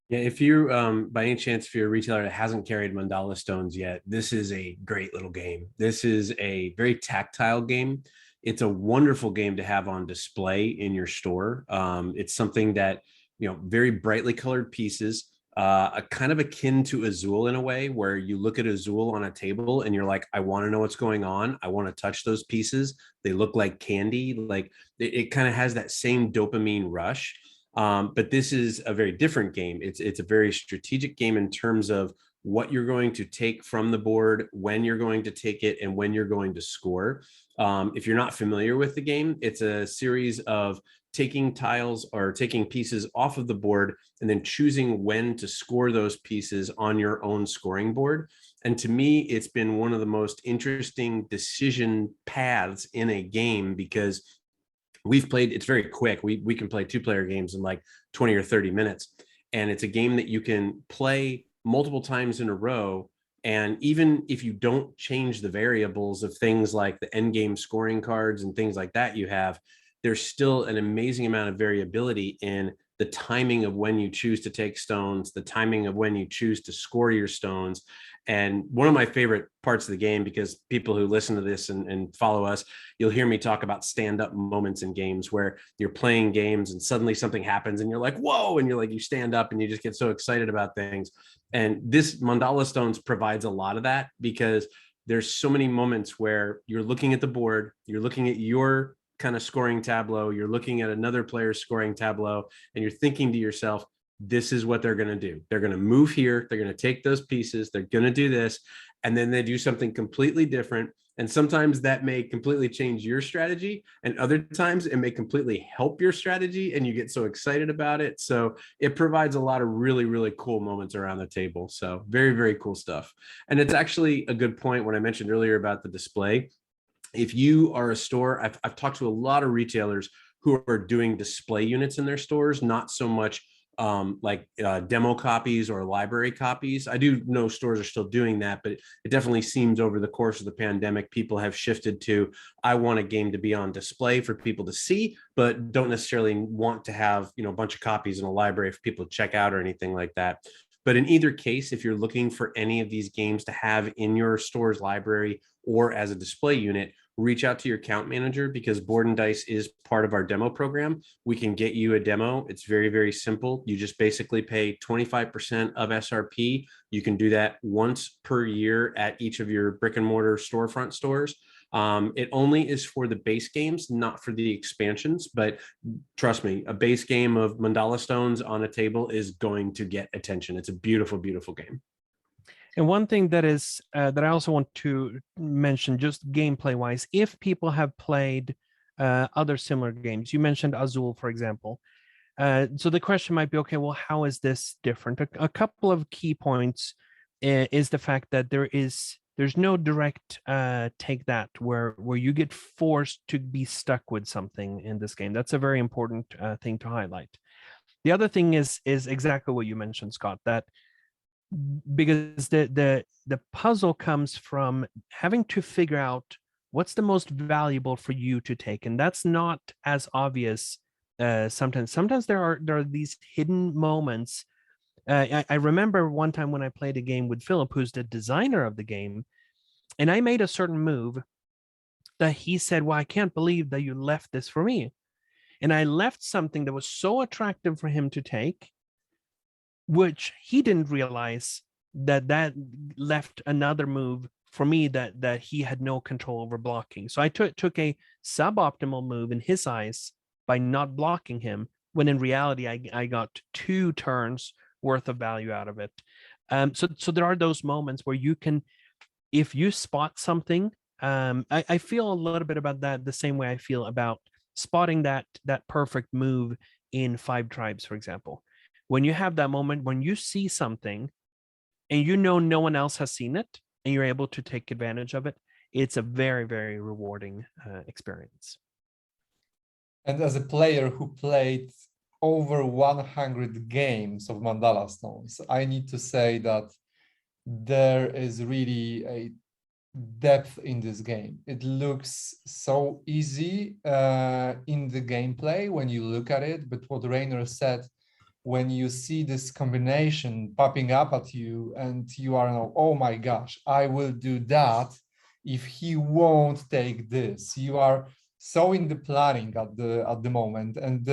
Yeah, if you by any chance, if you're a retailer that hasn't carried Mandala Stones yet, this is a great little game. This is a very tactile game. It's a wonderful game to have on display in your store. It's something that, very brightly colored pieces, a kind of akin to Azul in a way, where you look at Azul on a table and you're like, I want to know what's going on. I want to touch those pieces. They look like candy. Like it kind of has that same dopamine rush. But this is a very different game. It's a very strategic game in terms of what you're going to take from the board, when you're going to take it, and when you're going to score. If you're not familiar with the game, it's a series of taking tiles or taking pieces off of the board and then choosing when to score those pieces on your own scoring board. And to me, it's been one of the most interesting decision paths in a game because we've played, it's very quick. We can play 2-player games in like 20 or 30 minutes. And it's a game that you can play multiple times in a row. And even if you don't change the variables of things like the end game scoring cards and things like that you have, there's still an amazing amount of variability in the timing of when you choose to take stones, the timing of when you choose to score your stones. And one of my favorite parts of the game, because people who listen to this and follow us, you'll hear me talk about stand-up moments in games where you're playing games and suddenly something happens and you're like, whoa, and you're like, you stand up and you just get so excited about things. And this Mandala Stones provides a lot of that because there's so many moments where you're looking at the board, you're looking at your kind of scoring tableau, you're looking at another player's scoring tableau, and you're thinking to yourself, this is what they're going to do. They're going to move here. They're going to take those pieces. They're going to do this. And then they do something completely different. And sometimes that may completely change your strategy. And other times it may completely help your strategy. And you get so excited about it. So it provides a lot of really, really cool moments around the table. So very, very cool stuff. And it's actually a good point when I mentioned earlier about the display. If you are a store, I've talked to a lot of retailers who are doing display units in their stores, not so much demo copies or library copies. I do know stores are still doing that, but it definitely seems over the course of the pandemic, people have shifted to, I want a game to be on display for people to see, but don't necessarily want to have, a bunch of copies in a library for people to check out or anything like that. But in either case, if you're looking for any of these games to have in your store's library or as a display unit, reach out to your account manager because Board and Dice is part of our demo program. We can get you a demo. It's very, very simple. You just basically pay 25% of SRP. You can do that once per year at each of your brick and mortar storefront stores. It only is for the base games, not for the expansions, but trust me, a base game of Mandala Stones on a table is going to get attention. It's a beautiful, beautiful game. And one thing that is that I also want to mention, just gameplay wise, if people have played other similar games, you mentioned Azul, for example. So the question might be, okay, well, how is this different? A couple of key points is the fact that there's no direct take that where you get forced to be stuck with something in this game. That's a very important thing to highlight. The other thing is exactly what you mentioned, Scott, that because the puzzle comes from having to figure out what's the most valuable for you to take, and that's not as obvious sometimes there are these hidden moments. I remember one time when I played a game with Philip, who's the designer of the game, and I made a certain move that he said, well, I can't believe that you left this for me. And I left something that was so attractive for him to take, which he didn't realize that left another move for me that he had no control over blocking. So I took a suboptimal move in his eyes by not blocking him, when in reality I got 2 turns worth of value out of it. So there are those moments where you can, if you spot something, I feel a little bit about that the same way I feel about spotting that perfect move in 5 Tribes, for example. When you have that moment when you see something and you know no one else has seen it and you're able to take advantage of it, it's a very, very rewarding experience. And as a player who played over 100 games of Mandala Stones, I need to say that there is really a depth in this game. It looks so easy in the gameplay when you look at it, but what Rainer said when you see this combination popping up at you and you are now, oh my gosh, I will do that if he won't take this. You are so in the planning at the moment, and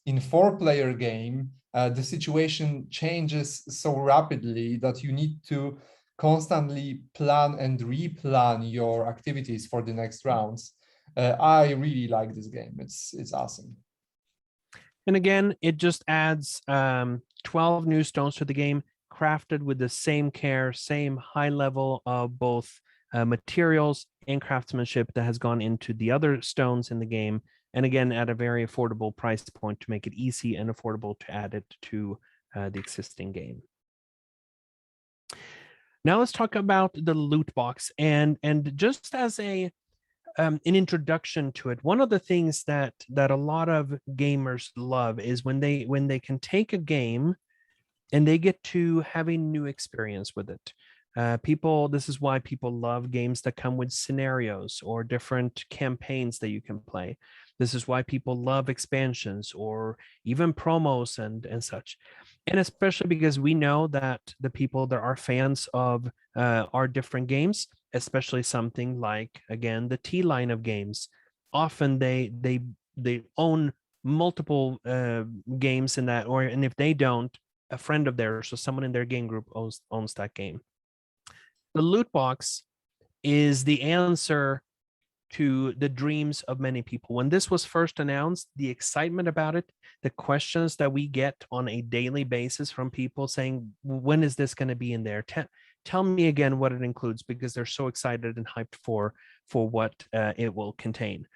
in 4-player game, the situation changes so rapidly that you need to constantly plan and replan your activities for the next rounds. I really like this game. It's awesome. And again, it just adds 12 new stones to the game, crafted with the same care, same high level of both materials and craftsmanship that has gone into the other stones in the game. And again, at a very affordable price point to make it easy and affordable to add it to the existing game. Now let's talk about the loot box, and just as an introduction to it. One of the things that a lot of gamers love is when they can take a game and they get to have a new experience with it. This is why people love games that come with scenarios or different campaigns that you can play. This is why people love expansions or even promos and such. And especially because we know that the people that are fans of our different games, especially something like, again, the T line of games, often they own multiple games in that, and if they don't, a friend of theirs or someone in their game group owns that game. The loot box is the answer to the dreams of many people. When this was first announced, the excitement about it, the questions that we get on a daily basis from people saying, when is this going to be in there? Tell me again what it includes, because they're so excited and hyped for what it will contain.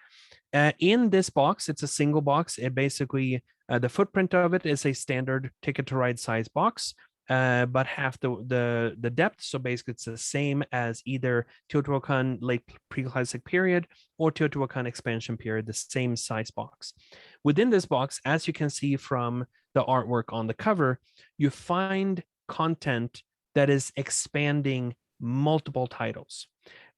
In this box, it's a single box. It basically, the footprint of it is a standard Ticket to Ride size box, but half the depth. So basically, it's the same as either Teotihuacan late pre-classic period or Teotihuacan expansion period, the same size box. Within this box, as you can see from the artwork on the cover, you find content that is expanding multiple titles.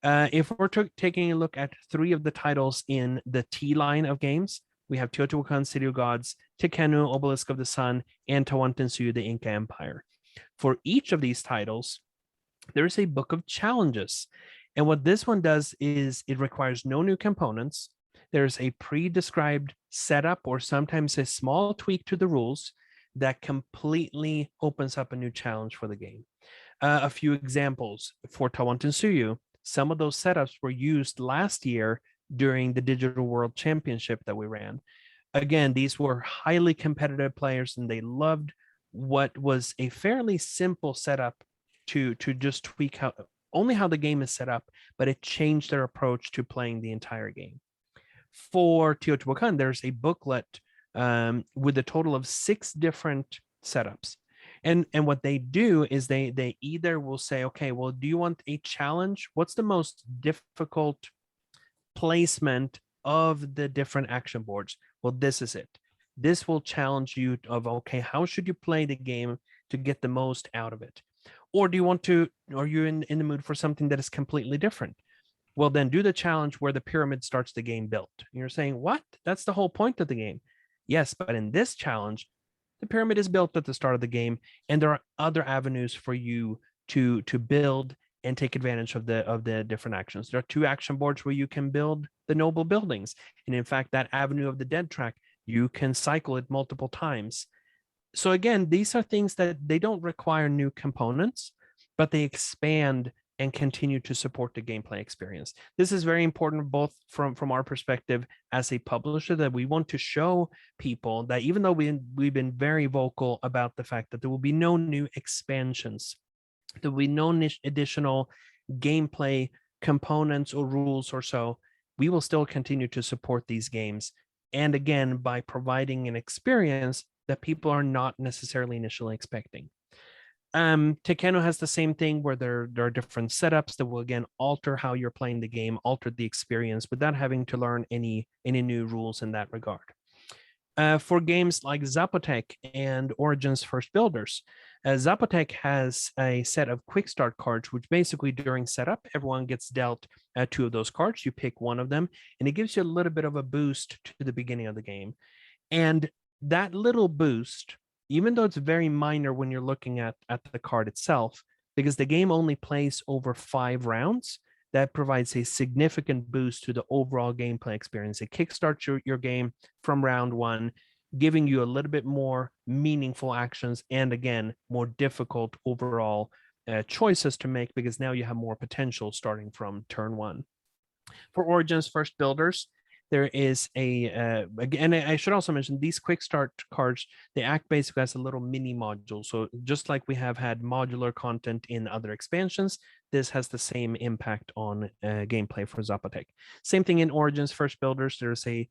If we're taking a look at 3 of the titles in the T line of games, we have Teotihuacan City of Gods, Tekhenu Obelisk of the Sun, and Tawantinsuyu the Inca Empire. For each of these titles, there is a book of challenges. And what this one does is it requires no new components. There's a pre-described setup or sometimes a small tweak to the rules that completely opens up a new challenge for the game. A few examples for Tawantinsuyu. Some of those setups were used last year during the Digital World Championship that we ran. Again, these were highly competitive players, and they loved what was a fairly simple setup to just tweak how the game is set up, but it changed their approach to playing the entire game. For Teotihuacan, there's a booklet with a total of 6 different setups. And what they do is they either will say, okay, well, do you want a challenge? What's the most difficult placement of the different action boards? Well, this is it. This will challenge you of, okay, how should you play the game to get the most out of it? Or do you want to, are you in the mood for something that is completely different? Well, then do the challenge where the pyramid starts the game built. And you're saying, what? That's the whole point of the game. Yes, but in this challenge, the pyramid is built at the start of the game, and there are other avenues for you to build and take advantage of the different actions. There are 2 action boards where you can build the noble buildings. And in fact, that avenue of the dead track, you can cycle it multiple times. So again, these are things that they don't require new components, but they expand and continue to support the gameplay experience. This is very important, both from our perspective as a publisher, that we want to show people that even though we've been very vocal about the fact that there will be no new expansions, there will be no additional gameplay components or rules or so, we will still continue to support these games. And again, by providing an experience that people are not necessarily initially expecting. Tekhenu has the same thing, where there are different setups that will again alter how you're playing the game, alter the experience without having to learn any new rules in that regard. For games like Zapotec and Origins First Builders, Zapotec has a set of quick start cards, which basically during setup, everyone gets dealt 2 of those cards. You pick one of them, and it gives you a little bit of a boost to the beginning of the game. And that little boost even though it's very minor when you're looking at the card itself, because the game only plays over 5 rounds, that provides a significant boost to the overall gameplay experience. It kickstarts your game from round 1, giving you a little bit more meaningful actions and, again, more difficult overall choices to make, because now you have more potential starting from turn 1. For Origins First Builders, there is again, I should also mention these quick start cards, they act basically as a little mini module. So just like we have had modular content in other expansions, this has the same impact on gameplay for Zapotec. Same thing in Origins First Builders. There's a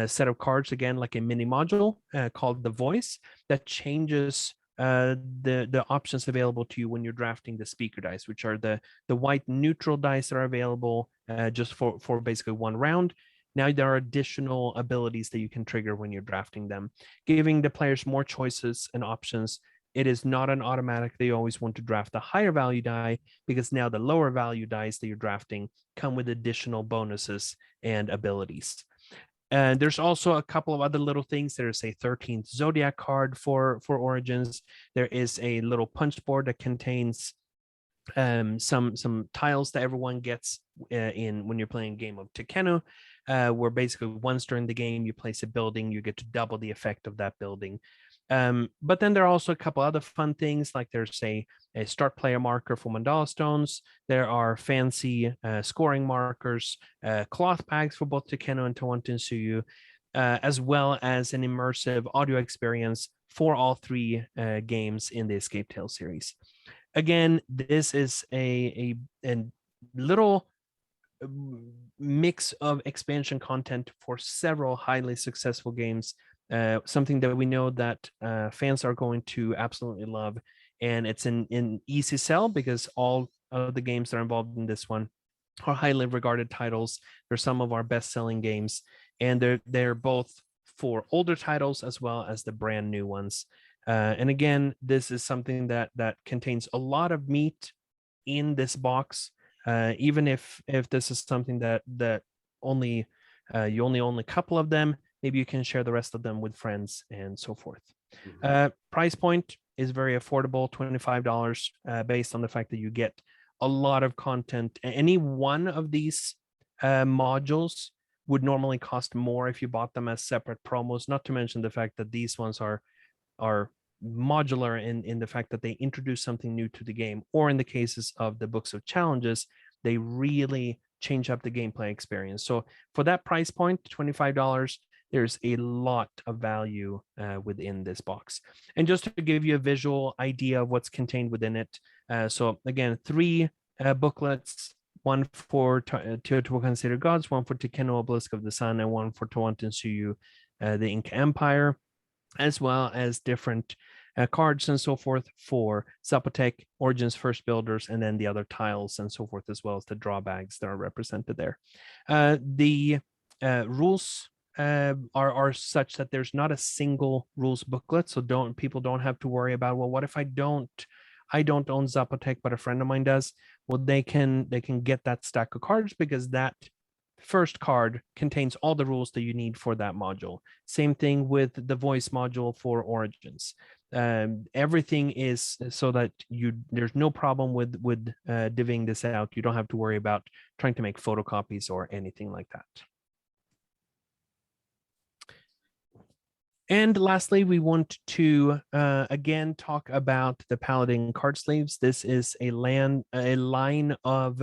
set of cards, again, like a mini module called the Voice, that changes the options available to you when you're drafting the speaker dice, which are the white neutral dice that are available just for basically 1 round. Now there are additional abilities that you can trigger when you're drafting them, giving the players more choices and options. It is not an automatic that you always want to draft the higher value die, because now the lower value dice that you're drafting come with additional bonuses and abilities. And there's also a couple of other little things. There's a 13th Zodiac card for Origins. There is a little punch board that contains some tiles that everyone gets in when you're playing a game of Tekkenu, where basically once during the game you place a building, you get to double the effect of that building. But then there are also a couple other fun things, like there's a start player marker for Mandala Stones. There are fancy scoring markers, cloth bags for both Tekkenu and Tawantinsuyu, as well as an immersive audio experience for all 3 games in the Escape Tale series. Again, this is a little mix of expansion content for several highly successful games, something that we know that fans are going to absolutely love. And it's an easy sell, because all of the games that are involved in this one are highly regarded titles. They're some of our best-selling games, and they're both for older titles as well as the brand new ones. And again, this is something that contains a lot of meat in this box. Even if this is something that only you only own a couple of them, maybe you can share the rest of them with friends and so forth. Price point is very affordable, $25, based on the fact that you get a lot of content. Any one of these modules would normally cost more if you bought them as separate promos, not to mention the fact that these ones are modular in the fact that they introduce something new to the game, or in the cases of the books of challenges, they really change up the gameplay experience. So for that price point, $25, there's a lot of value within this box. And just to give you a visual idea of what's contained within it, so again, 3 booklets, one for Teotihuacan City of Gods, one for Tekkenu Obelisk of the Sun, and one for Tawantinsuyu, the Inca Empire, as well as different cards and so forth for Zapotec, Origins First Builders, and then the other tiles and so forth, as well as the draw bags that are represented there. The rules are such that there's not a single rules booklet, so people don't have to worry about, well, what if I don't own Zapotec, but a friend of mine does? Well, they can get that stack of cards, because that first card contains all the rules that you need for that module. Same thing with the Voice module for Origins. Everything is so that there's no problem with divvying this out. You don't have to worry about trying to make photocopies or anything like that. And lastly, we want to again talk about the Paladin card sleeves. This is a line of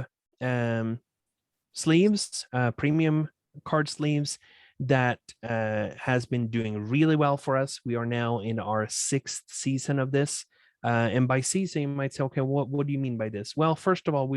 sleeves, premium card sleeves that has been doing really well for us. We are now in our 6th season of this. And by season, you might say, okay, what do you mean by this? Well, first of all,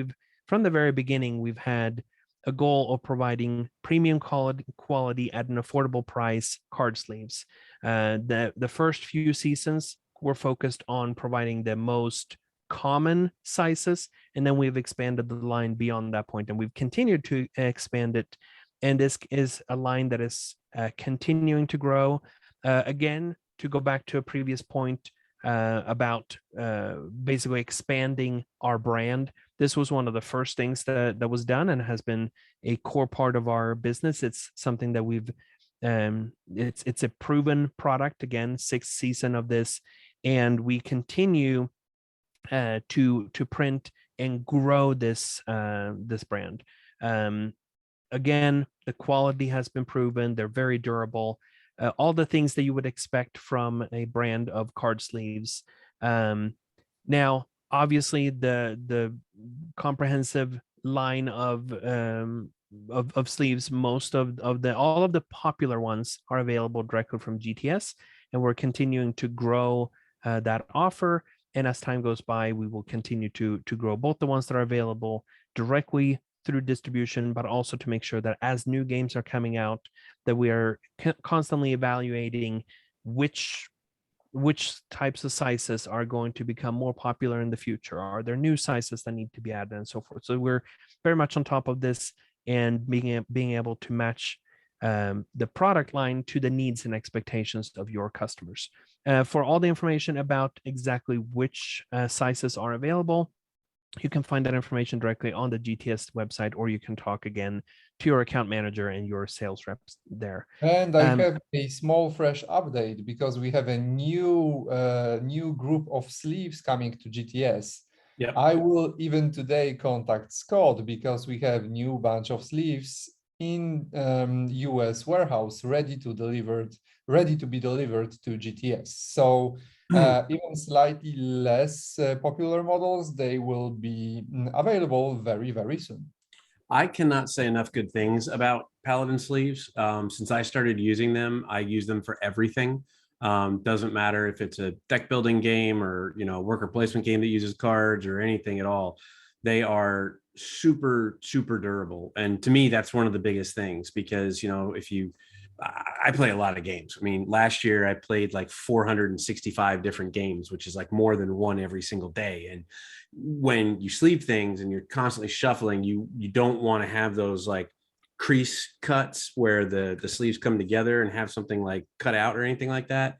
from the very beginning, we've had a goal of providing premium quality at an affordable price card sleeves. The first few seasons were focused on providing the most common sizes, and then we've expanded the line beyond that point, and we've continued to expand it. And this is a line that is continuing to grow. Again, to go back to a previous point about basically expanding our brand, this was one of the first things that was done and has been a core part of our business. It's something that we've it's a proven product. Again, 6th season of this, and we continue to print and grow this this brand. Again, the quality has been proven. They're very durable. All the things that you would expect from a brand of card sleeves. Now, obviously, the comprehensive line of sleeves, most of all of the popular ones are available directly from GTS, and we're continuing to grow that offer. And as time goes by, we will continue to grow both the ones that are available directly through distribution, but also to make sure that as new games are coming out, that we are constantly evaluating which types of sizes are going to become more popular in the future. Are there new sizes that need to be added and so forth? So we're very much on top of this and being able to match the product line to the needs and expectations of your customers. For all the information about exactly which sizes are available, you can find that information directly on the GTS website, or you can talk again to your account manager and your sales reps there. And I have a small fresh update because we have a new group of sleeves coming to GTS. Yeah, I will even today contact Scott because we have new bunch of sleeves in US warehouse ready to be delivered to GTS. So even slightly less popular models, they will be available very, very soon. I cannot say enough good things about Paladin sleeves. Since I started using them, I use them for everything. Doesn't matter if it's a deck building game or, you know, worker placement game that uses cards or anything at all. They are super, super durable. And to me, that's one of the biggest things because, you know, I play a lot of games. I mean, last year I played like 465 different games, which is like more than one every single day. And when you sleeve things and you're constantly shuffling, you don't want to have those like crease cuts where the sleeves come together and have something like cut out or anything like that.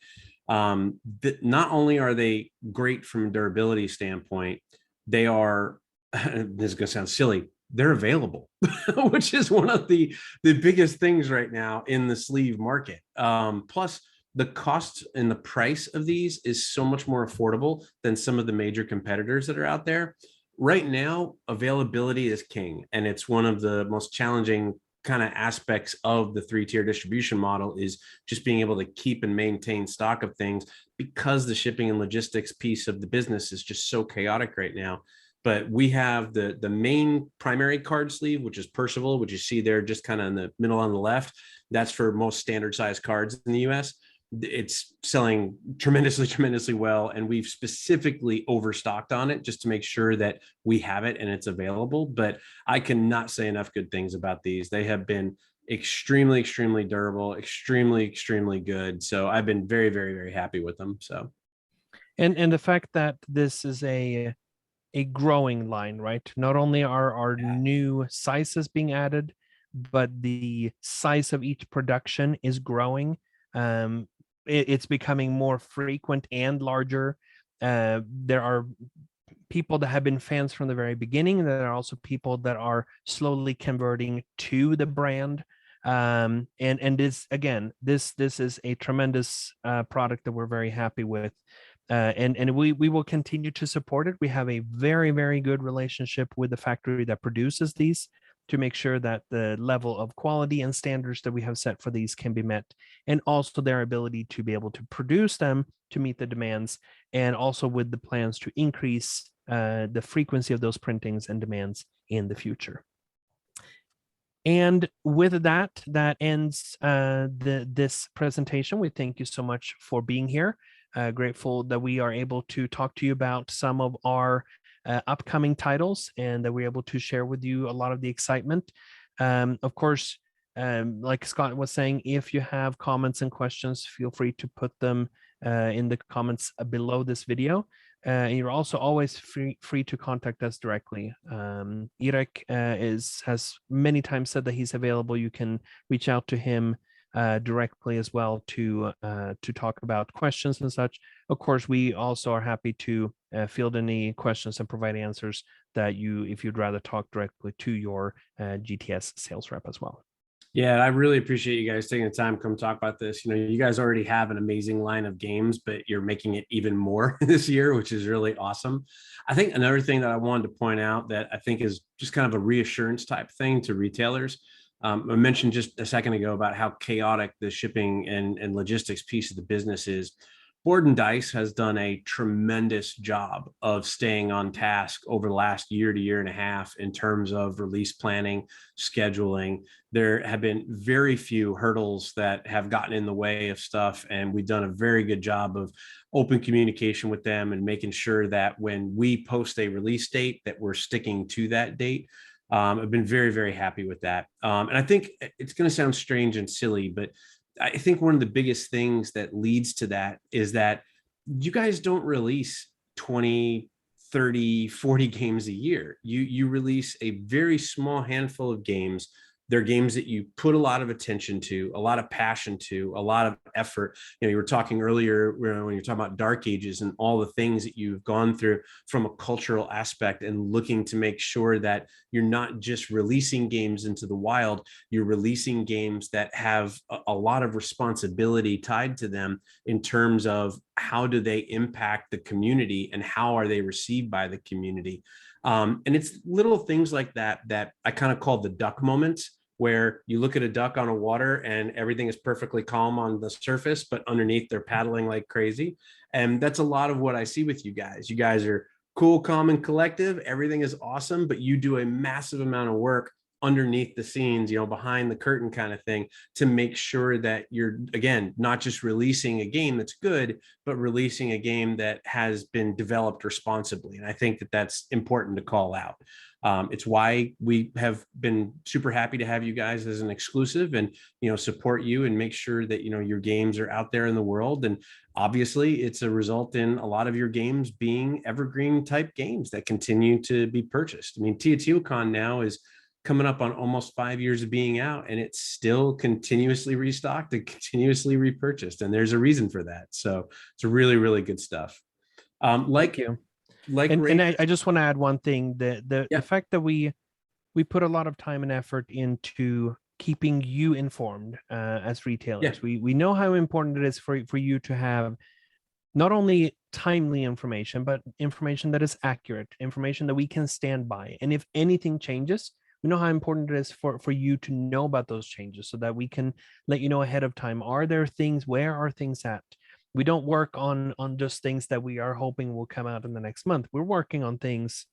Not only are they great from a durability standpoint, they are, this is going to sound silly, they're available, which is one of the biggest things right now in the sleeve market. Plus, the cost and the price of these is so much more affordable than some of the major competitors that are out there. Right now, availability is king, and it's one of the most challenging kind of aspects of the 3-tier distribution model is just being able to keep and maintain stock of things because the shipping and logistics piece of the business is just so chaotic right now. But we have the main primary card sleeve, which is Percival, which you see there just kind of in the middle on the left. That's for most standard size cards in the US. It's selling tremendously well, and we've specifically overstocked on it just to make sure that we have it and it's available. But I cannot say enough good things about these. They have been extremely durable, extremely good. So I've been very happy with them. So and the fact that this is a growing line, right? Not only are new sizes being added, but the size of each production is growing. It's becoming more frequent and larger. There are people that have been fans from the very beginning. There are also people that are slowly converting to the brand. And this, again, this is a tremendous product that we're very happy with. And we will continue to support it. We have a very good relationship with the factory that produces these to make sure that the level of quality and standards that we have set for these can be met, and also their ability to be able to produce them to meet the demands, and also with the plans to increase the frequency of those printings and demands in the future. And with that ends this presentation. We thank you so much for being here. Grateful that we are able to talk to you about some of our upcoming titles, and that we're able to share with you a lot of the excitement. Of course, like Scott was saying, if you have comments and questions, feel free to put them in the comments below this video. And you're also always free to contact us directly. Irek has many times said that he's available. You can reach out to him directly as well to talk about questions and such. Of course, we also are happy to field any questions and provide answers that if you'd rather talk directly to your GTS sales rep as well. Yeah, I really appreciate you guys taking the time to come talk about this. You know, you guys already have an amazing line of games, but you're making it even more this year, which is really awesome. I think another thing that I wanted to point out that I think is just kind of a reassurance type thing to retailers. I mentioned just a second ago about how chaotic the shipping and logistics piece of the business is. Board and Dice has done a tremendous job of staying on task over the last year to year and a half in terms of release planning, scheduling. There have been very few hurdles that have gotten in the way of stuff, and we've done a very good job of open communication with them and making sure that when we post a release date that we're sticking to that date. I've been very, very happy with that. And I think it's going to sound strange and silly, but I think one of the biggest things that leads to that is that you guys don't release 20, 30, 40 games a year. You release a very small handful of games. They're games that you put a lot of attention to, a lot of passion to, a lot of effort. You know, you were talking earlier when you're talking about Dark Ages and all the things that you've gone through from a cultural aspect and looking to make sure that you're not just releasing games into the wild, you're releasing games that have a lot of responsibility tied to them in terms of how do they impact the community and how are they received by the community. And it's little things like that that I kind of call the duck moments, where you look at a duck on a water and everything is perfectly calm on the surface, but underneath they're paddling like crazy. And that's a lot of what I see with you guys. You guys are cool, calm, and collective. Everything is awesome, but you do a massive amount of work underneath the scenes, you know, behind the curtain kind of thing, to make sure that you're, again, not just releasing a game that's good, but releasing a game that has been developed responsibly. And I think that that's important to call out. It's why we have been super happy to have you guys as an exclusive and, you know, support you and make sure that, you know, your games are out there in the world. And obviously it's a result in a lot of your games being evergreen type games that continue to be purchased. I mean, Teotihuacan now is coming up on almost 5 years of being out, and it's still continuously restocked and continuously repurchased. And there's a reason for that. So it's really, really good stuff. Thank you. And I just want to add one thing, the fact that we put a lot of time and effort into keeping you informed as retailers. We know how important it is for you to have not only timely information, but information that is accurate, information that we can stand by. And if anything changes, we know how important it is for you to know about those changes so that we can let you know ahead of time. Are there things, where are things at? We don't work on just things that we are hoping will come out in the next month. We're working on things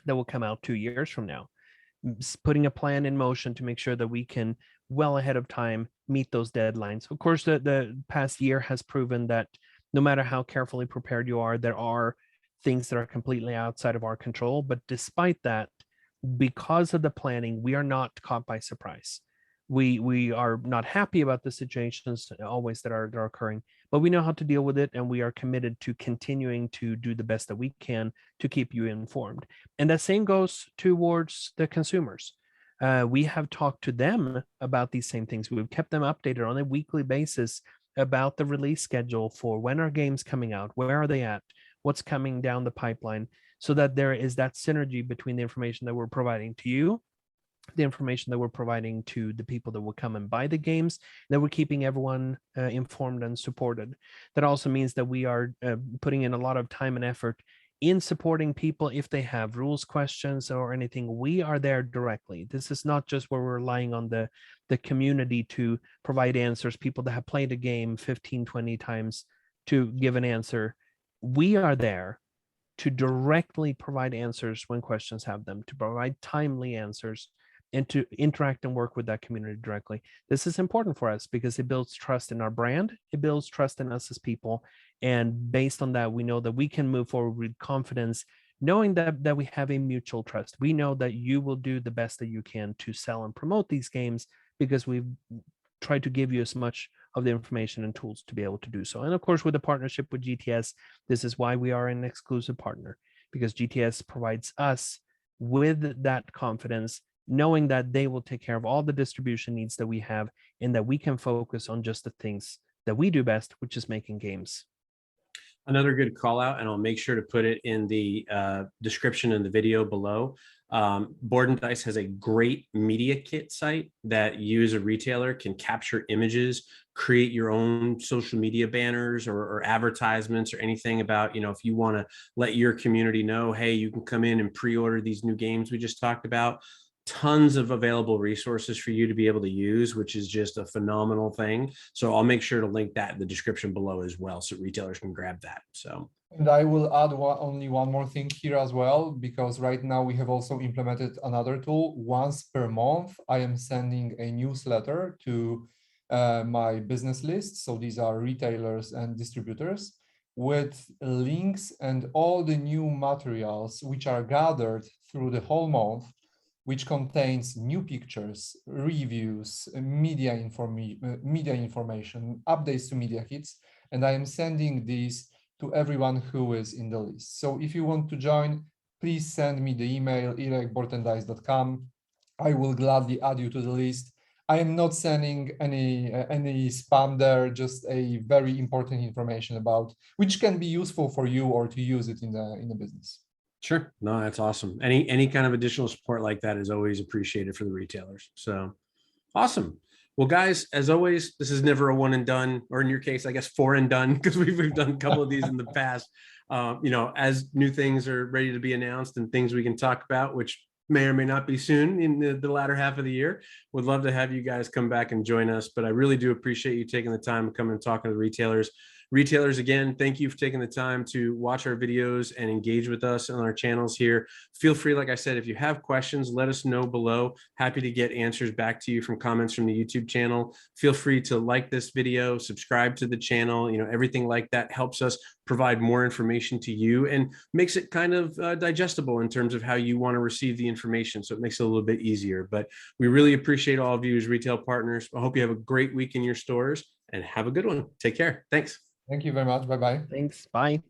that will come out 2 years from now, putting a plan in motion to make sure that we can well ahead of time meet those deadlines. Of course, the past year has proven that no matter how carefully prepared you are, there are things that are completely outside of our control. But despite that, because of the planning, we are not caught by surprise. We are not happy about the situations always that are occurring, but we know how to deal with it, and we are committed to continuing to do the best that we can to keep you informed. And the same goes towards the consumers. We have talked to them about these same things. We've kept them updated on a weekly basis about the release schedule for when are games coming out, where are they at, what's coming down the pipeline, so that there is that synergy between the information that we're providing to you, the information that we're providing to the people that will come and buy the games, that we're keeping everyone informed and supported. That also means that we are putting in a lot of time and effort in supporting people if they have rules questions or anything. We are there directly. This is not just where we're relying on the community to provide answers, people that have played a game 15, 20 times to give an answer. We are there to directly provide answers when questions have them, to provide timely answers, and to interact and work with that community directly. This is important for us because it builds trust in our brand. It builds trust in us as people. And based on that, we know that we can move forward with confidence, knowing that we have a mutual trust. We know that you will do the best that you can to sell and promote these games because we've tried to give you as much of the information and tools to be able to do so. And of course, with the partnership with GTS, this is why we are an exclusive partner, because GTS provides us with that confidence, knowing that they will take care of all the distribution needs that we have and that we can focus on just the things that we do best, which is making games. Another good call out, and I'll make sure to put it in the description in the video below. Board and Dice has a great media kit site that you as a retailer can capture images, create your own social media banners or advertisements or anything about, if you want to let your community know, hey, you can come in and pre-order these new games we just talked about. Tons of available resources for you to be able to use, which is just a phenomenal thing. So I'll make sure to link that in the description below as well, so retailers can grab that. So. And I will add only one more thing here as well, because right now we have also implemented another tool. Once per month, I am sending a newsletter to my business list. So these are retailers and distributors with links and all the new materials which are gathered through the whole month, which contains new pictures, reviews, media information, updates to media kits. And I am sending these to everyone who is in the list. So if you want to join, please send me the email, irek@boardanddice.com. I will gladly add you to the list. I am not sending any spam there, just a very important information about which can be useful for you or to use it in the business. Sure. No, that's awesome. Any kind of additional support like that is always appreciated for the retailers. So awesome. Well, guys, as always, this is never a one and done, or in your case, I guess 4 and done, because we've done a couple of these in the past. As new things are ready to be announced and things we can talk about, which may or may not be soon in the latter half of the year, would love to have you guys come back and join us. But I really do appreciate you taking the time to come and talk to the retailers. Retailers, again, thank you for taking the time to watch our videos and engage with us on our channels here. Feel free, like I said, if you have questions, let us know below. Happy to get answers back to you from comments from the YouTube channel. Feel free to like this video, subscribe to the channel. Everything like that helps us provide more information to you and makes it kind of digestible in terms of how you want to receive the information. So it makes it a little bit easier. But we really appreciate all of you as retail partners. I hope you have a great week in your stores and have a good one. Take care. Thanks. Thank you very much. Bye-bye. Thanks. Bye.